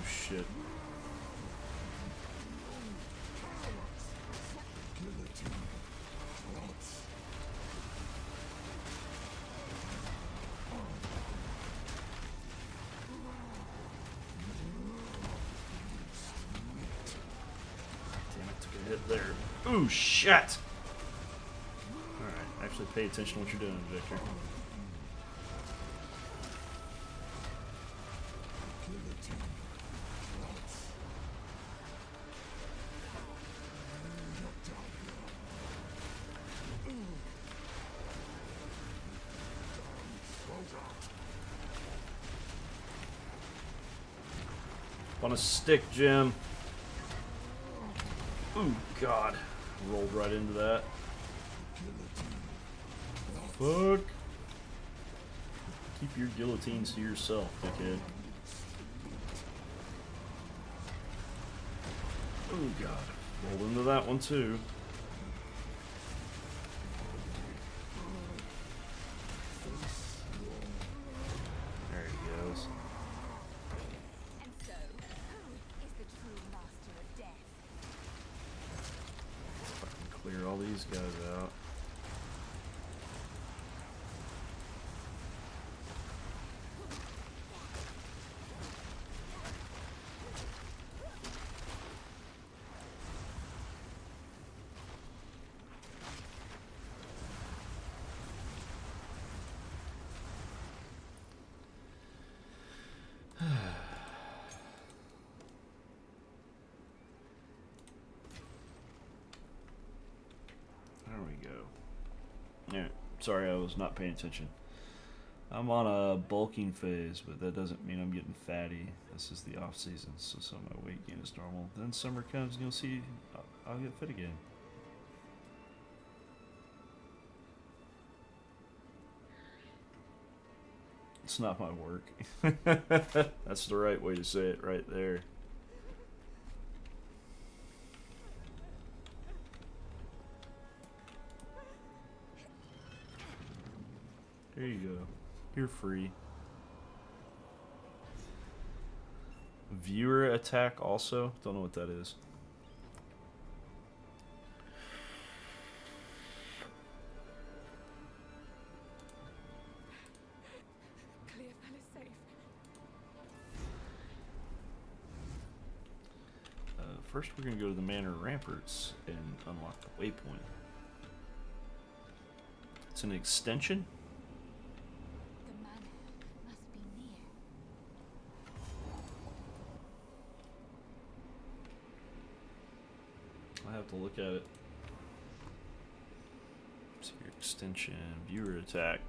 Shit. Damn it, took a hit there. Ooh, shit! Alright, actually pay attention to what you're doing, Victor. On a stick, Jim. Ooh, God. Rolled right into that. Fuck. Keep your guillotines to yourself, dickhead. Oh, God. Rolled into that one, too. There he goes. And so, who is the true master of death? Fucking clear all these guys out. There we go. Yeah, sorry, I was not paying attention. I'm on a bulking phase, but that doesn't mean I'm getting fatty. This is the off season, so some of my weight gain is normal. Then summer comes and you'll see I'll get fit again. It's not my work. That's the right way to say it right there. There you go. You're free. Viewer attack also? Don't know what that is. Clear fella safe. First we're going to go to the Manor Ramparts and unlock the waypoint. It's an extension? The manor must be near. I have to look at it. See your extension, viewer attack.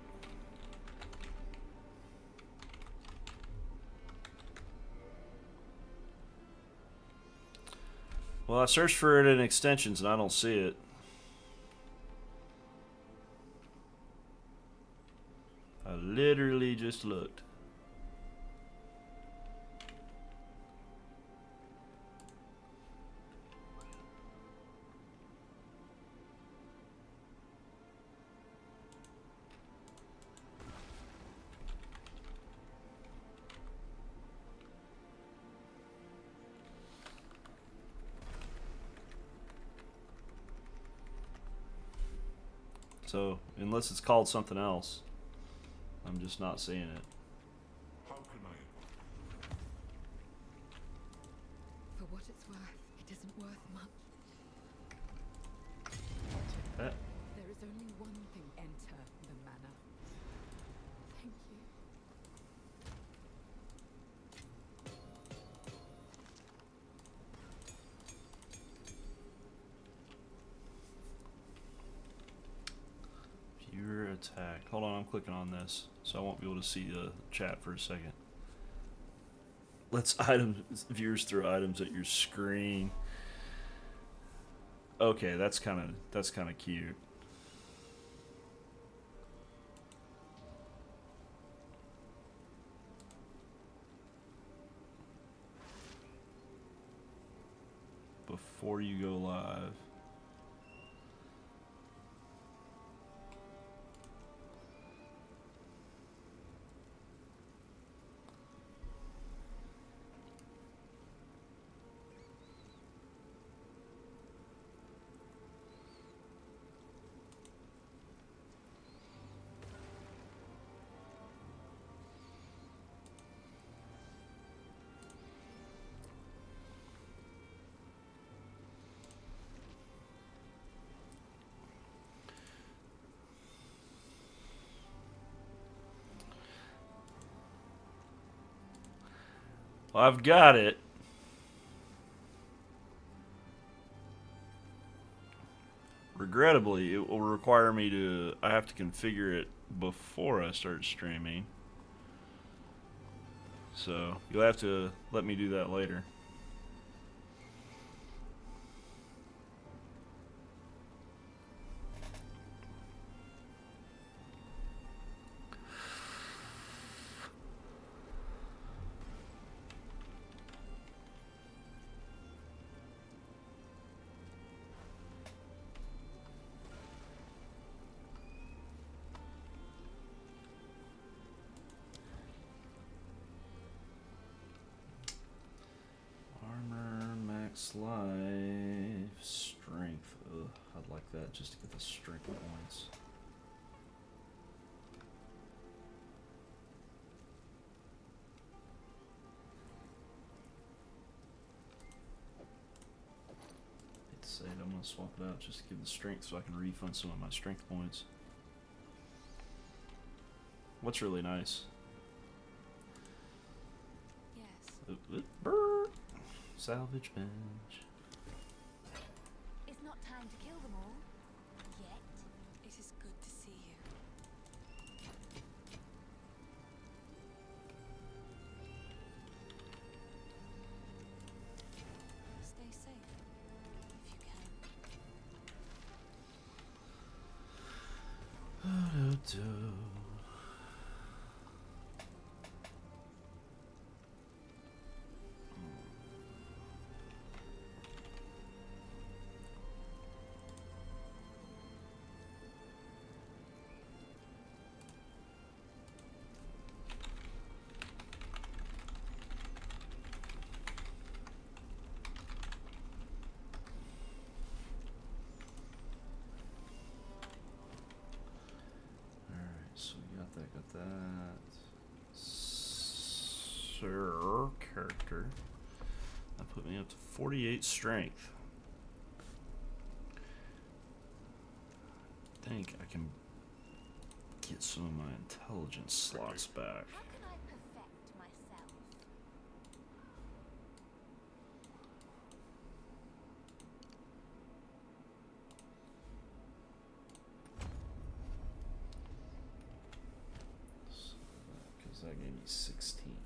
Well, I searched for it in extensions and I don't see it. I literally just looked. So, unless it's called something else, I'm just not seeing it. How can I? For what it's worth, it isn't worth much. That. There is only one thing enter the manor. Thank you. Viewer attack. Hold on, I'm clicking on this, so I won't be able to see the chat for a second. Let's viewers throw items at your screen. Okay, that's kind of cute. Before you go live. Well, I've got it. Regrettably, it will require me to... I have to configure it before I start streaming. So, you'll have to let me do that later. Armor, max life, strength. Ugh, I'd like that just to get the strength points. Hate to say it, I'm gonna swap it out just to give the strength so I can refund some of my strength points. What's really nice? Yes. Brr. Salvage bench. It's not time to kill them all. Yet. It is good to see you. got that. Sir character. That put me up to 48 strength. I think I can get some of my intelligence slots back. How can I perfect myself? Because that gave me 16.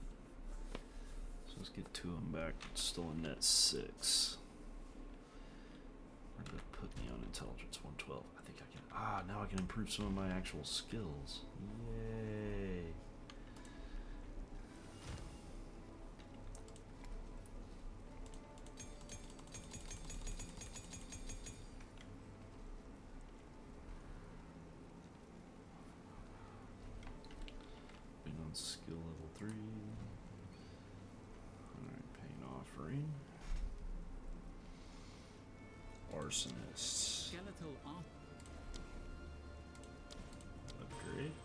So let's get 2 of them back. It's still a net 6. Where did that put me on intelligence? 112. I think I can. Now I can improve some of my actual skills. Yay. Being on skill level 3. Alright, pain offering. Arsonists. Skeletal art. Upgrade.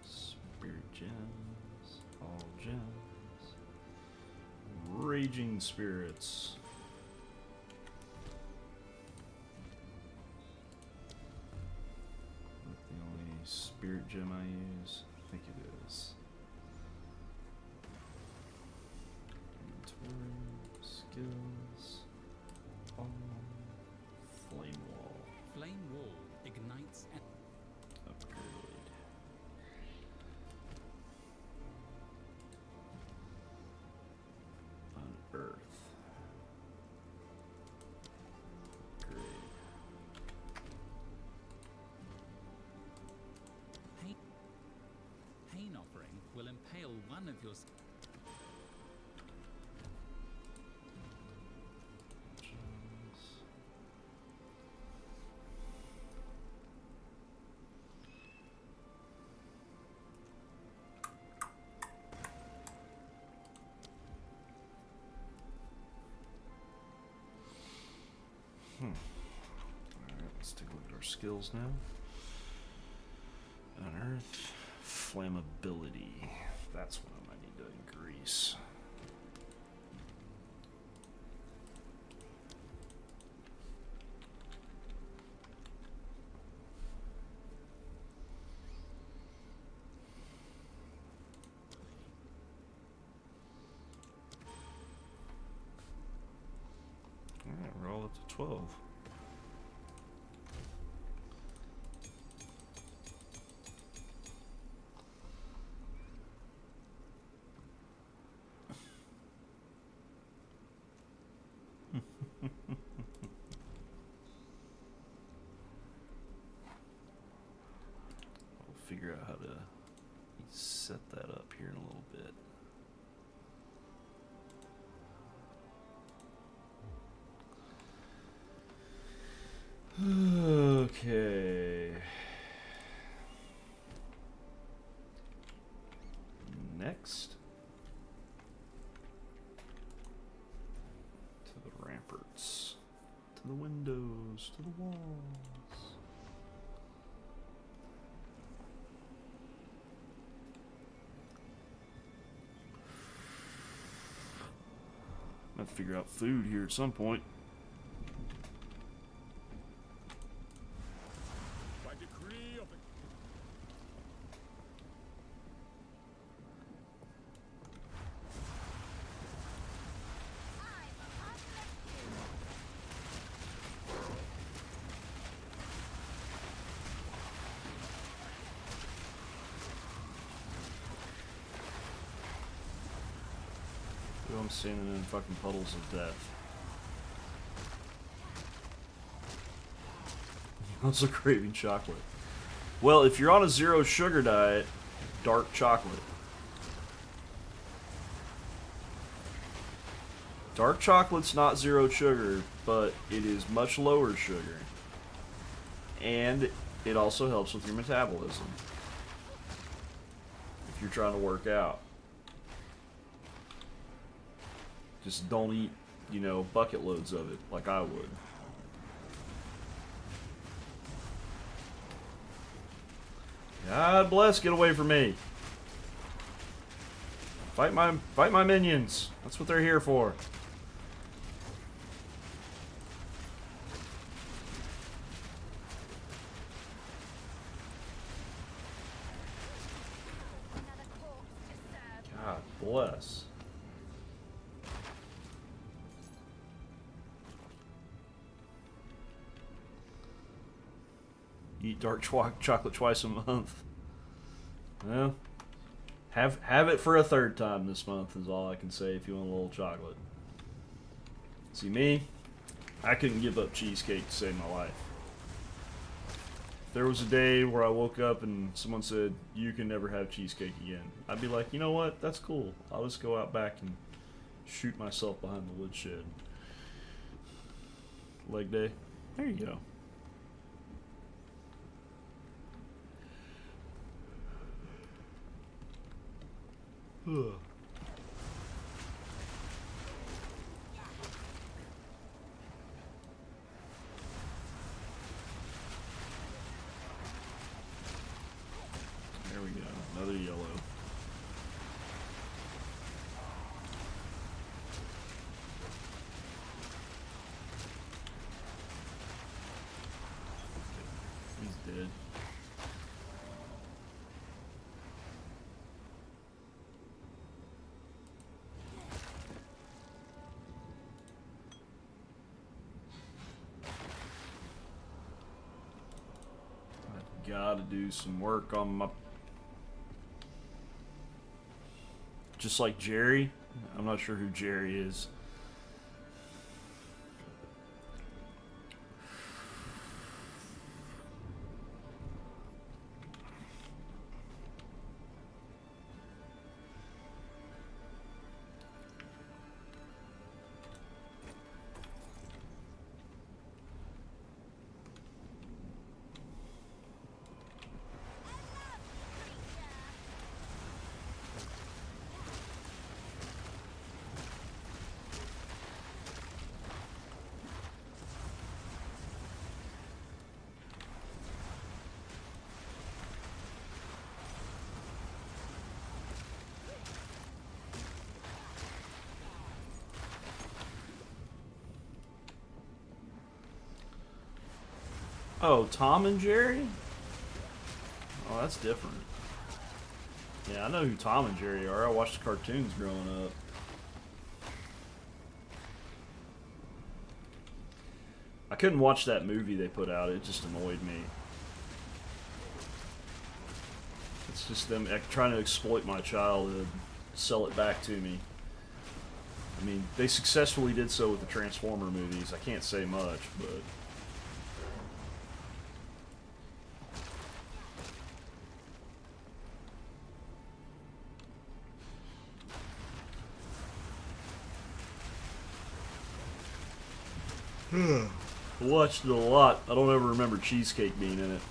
Spirit gems. All gems. Raging spirits. That's the only spirit gem I use. I think it is. Inventory. Skills. Flame wall. Flame wall ignites and Upgrade. Unearth. Upgrade. pain offering will impale one of your Gems. Alright, let's take a look at our skills now. Unearth. Flammability. That's what I might need to increase. Alright, we're all up to 12. I'll figure out how to set that up here in a little bit. Okay. Next. To the ramparts. To the windows. To the walls. I'm gonna have to figure out food here at some point. By decree of the Ooh, I'm standing in fucking puddles of death. Also craving chocolate. Well, if you're on a 0 sugar diet, dark chocolate. Dark chocolate's not 0 sugar, but it is much lower sugar. And it also helps with your metabolism. If you're trying to work out. Just don't eat, you know, bucket loads of it like I would. God bless, get away from me. Fight my minions. That's what they're here for. Another corpse to serve. God bless. Eat dark chocolate twice a month. Well, have it for a third time this month is all I can say if you want a little chocolate. See me? I couldn't give up cheesecake to save my life. If there was a day where I woke up and someone said, you can never have cheesecake again, I'd be like, you know what? That's cool. I'll just go out back and shoot myself behind the woodshed. Leg day. There you go. Ugh. There we go. Another yellow. He's dead. I've got to do some work on my... Just like Jerry. I'm not sure who Jerry is. Oh, Tom and Jerry? Oh, that's different. Yeah, I know who Tom and Jerry are. I watched the cartoons growing up. I couldn't watch that movie they put out. It just annoyed me. It's just them trying to exploit my childhood, sell it back to me. I mean, they successfully did so with the Transformer movies. I can't say much, but... I watched it a lot. I don't ever remember cheesecake being in it.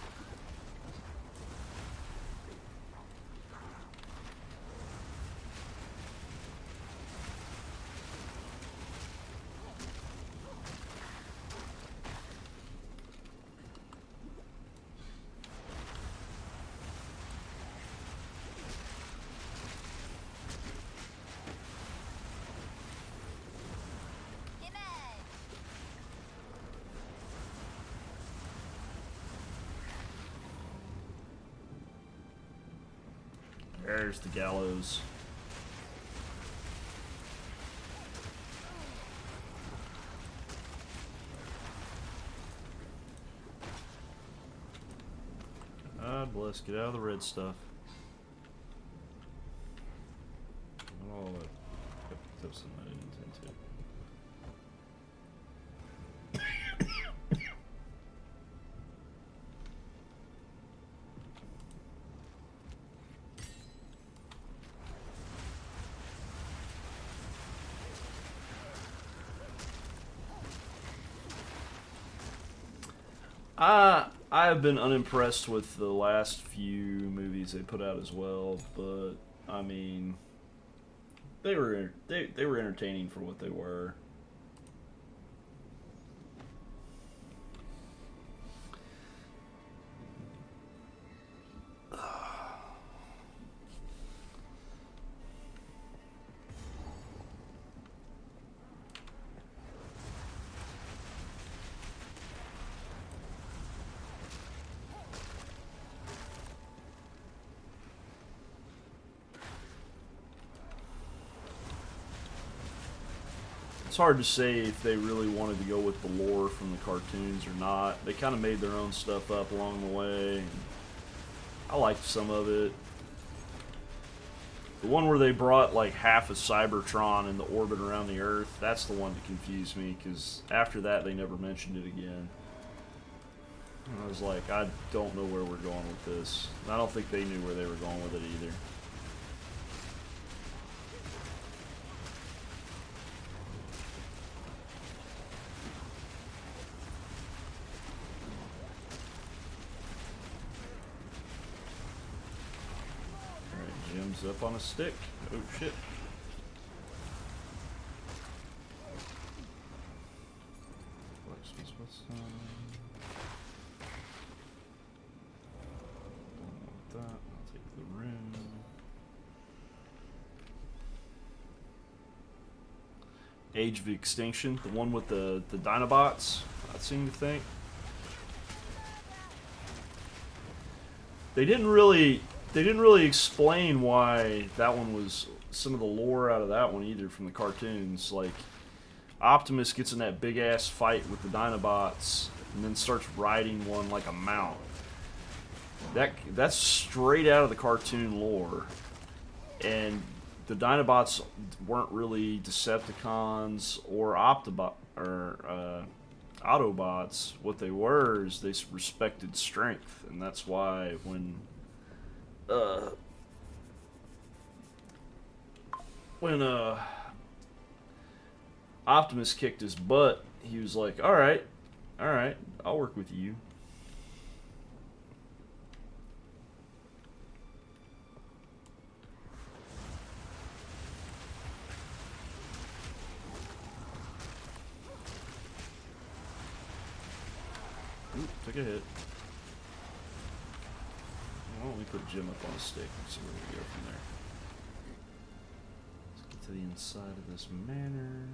There's the gallows. God bless, get out of the red stuff. Oh, that tips I didn't intend to. I have been unimpressed with the last few movies they put out as well, but I mean, they were entertaining for what they were. It's hard to say if they really wanted to go with the lore from the cartoons or not. They kind of made their own stuff up along the way. And I liked some of it. The one where they brought like half of Cybertron in the orbit around the Earth, that's the one that confused me, because after that they never mentioned it again. And I was like, I don't know where we're going with this. And I don't think they knew where they were going with it either. Jim's up on a stick. Oh shit. What's that? I'll take the rune. Age of Extinction, the one with the Dinobots, I seem to think. They didn't really explain why that one was, some of the lore out of that one either from the cartoons. Like, Optimus gets in that big ass fight with the Dinobots and then starts riding one like a mount. That's straight out of the cartoon lore. And the Dinobots weren't really Decepticons or Autobots. What they were is they respected strength, and that's why when Optimus kicked his butt, he was like, all right, I'll work with you. Oop, took a hit. Why don't we put Jim up on a stick and see where we go from there. Let's get to the inside of this manor.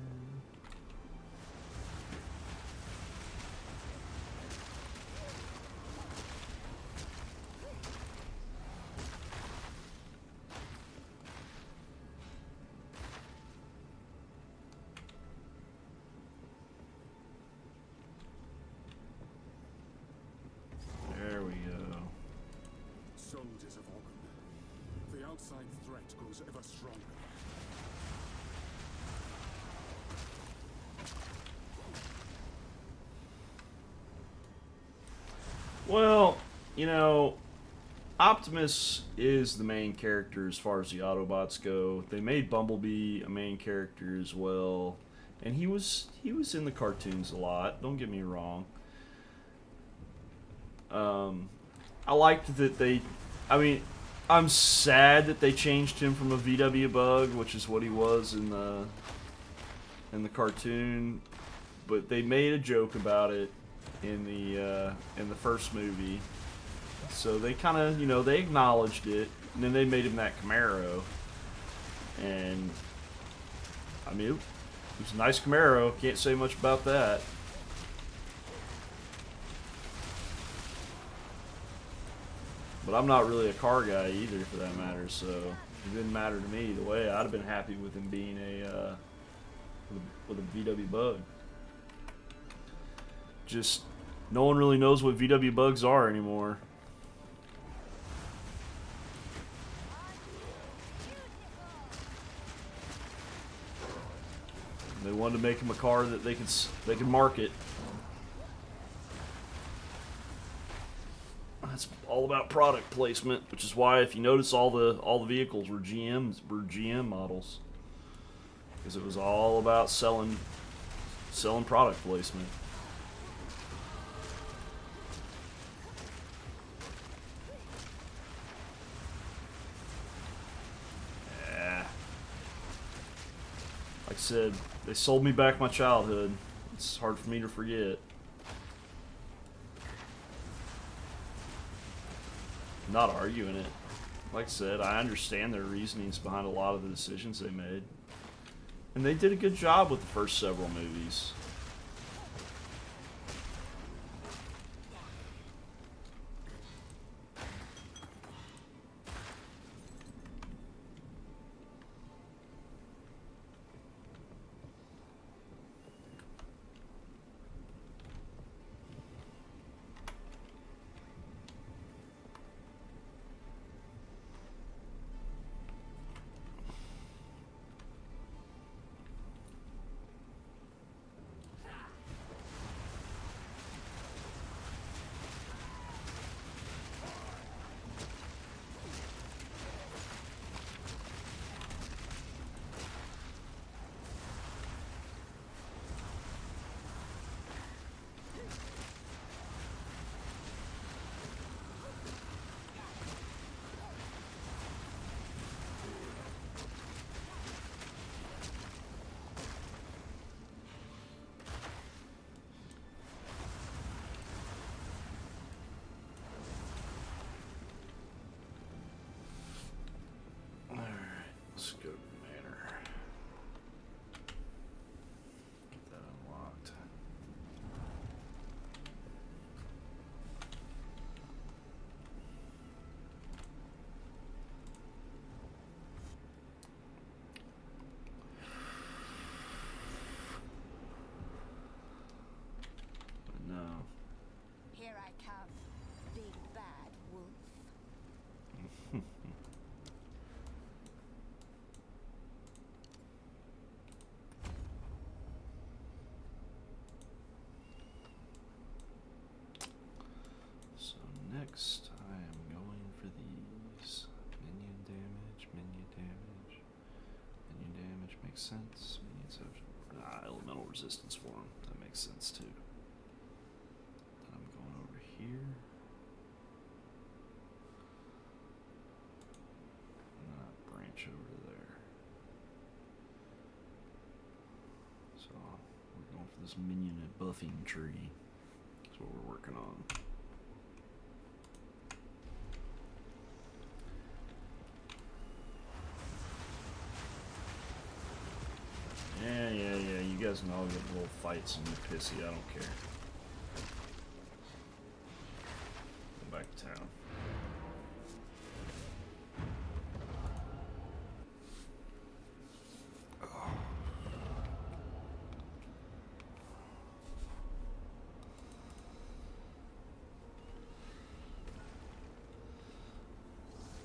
There we go. Soldiers of Ogun, the outside threat grows ever stronger. Well, you know, Optimus is the main character as far as the Autobots go. They made Bumblebee a main character as well, and he was in the cartoons a lot. Don't get me wrong. I liked that they. I mean, I'm sad that they changed him from a VW bug, which is what he was in the cartoon, but they made a joke about it in the first movie. So they kind of, you know, they acknowledged it, and then they made him that Camaro. And I mean, it was a nice Camaro. Can't say much about that. But I'm not really a car guy either, for that matter. So it didn't matter to me either way. I'd have been happy with him being with a VW Bug. Just no one really knows what VW Bugs are anymore. They wanted to make him a car that they could market. That's all about product placement, which is why if you notice all the vehicles were GM models, because it was all about selling product placement. Yeah. Like I said, they sold me back my childhood. It's hard for me to forget. Not arguing it. Like I said, I understand their reasonings behind a lot of the decisions they made. And they did a good job with the first several movies. sense. Elemental resistance for him. That makes sense too. Then I'm going over here. And then I branch over to there. So we're going for this minion and buffing tree. That's what we're working on. Yeah. You guys can all get little fights and you're pissy. I don't care. Go back to town.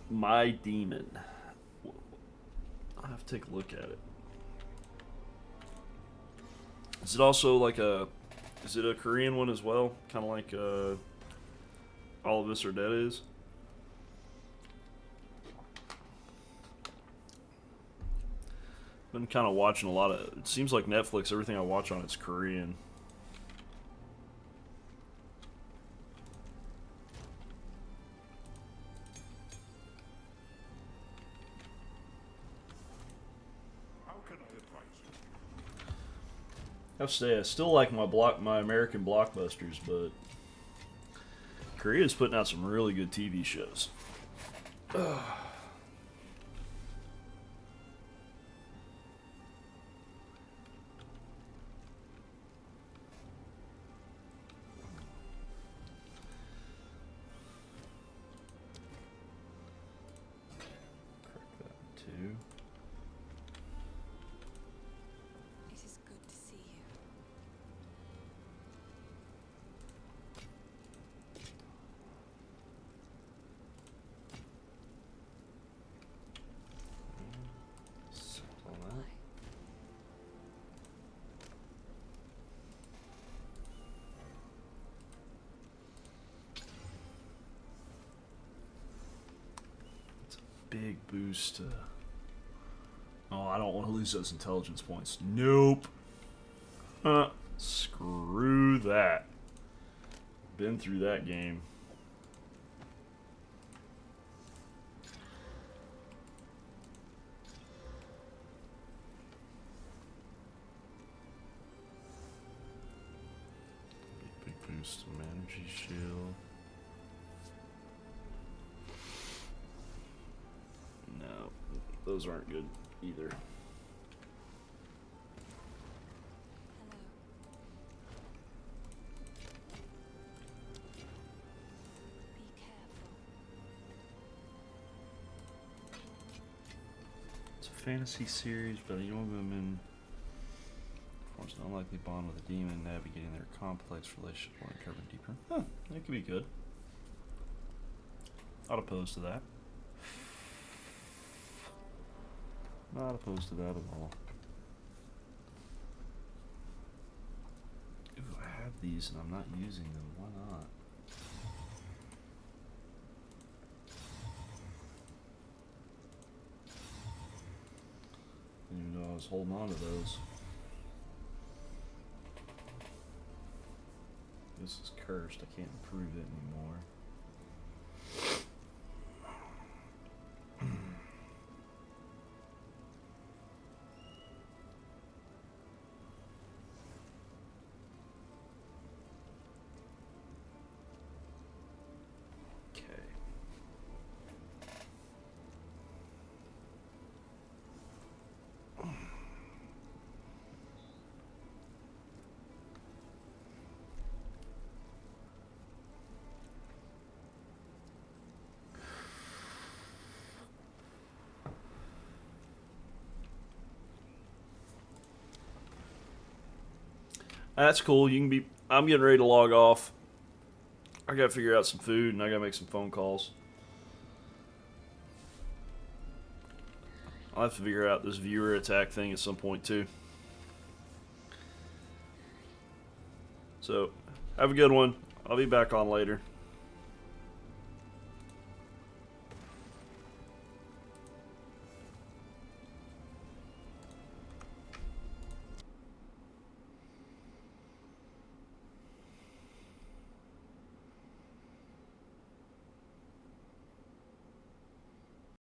My demon. I'll have to take a look at it. Is it also like a... Is it a Korean one as well? Kind of like All of Us Are Dead is? Been kind of watching a lot of... It seems like Netflix, everything I watch on it's Korean. I have to say, I still like my American blockbusters, but Korea's putting out some really good TV shows. Ugh. Correct that too. It is good to see you. Settle that. It's a big boost. Oh, I don't want to lose those intelligence points. Nope. Screw that. Been through that game. Big boost to energy shield. No, those aren't good either. Hello. Be careful. It's a fantasy series, but you don't have in forms an unlikely bond with a demon, navigating their complex relationship or uncovering deeper. Huh, that could be good. Not opposed to that. Not opposed to that at all. Ooh, I have these and I'm not using them. Why not? Didn't even know I was holding on to those. This is cursed. I can't improve it anymore. Okay. That's cool. You can be. I'm getting ready to log off. I gotta figure out some food and I gotta make some phone calls. I'll have to figure out this viewer attack thing at some point too. So, have a good one. I'll be back on later.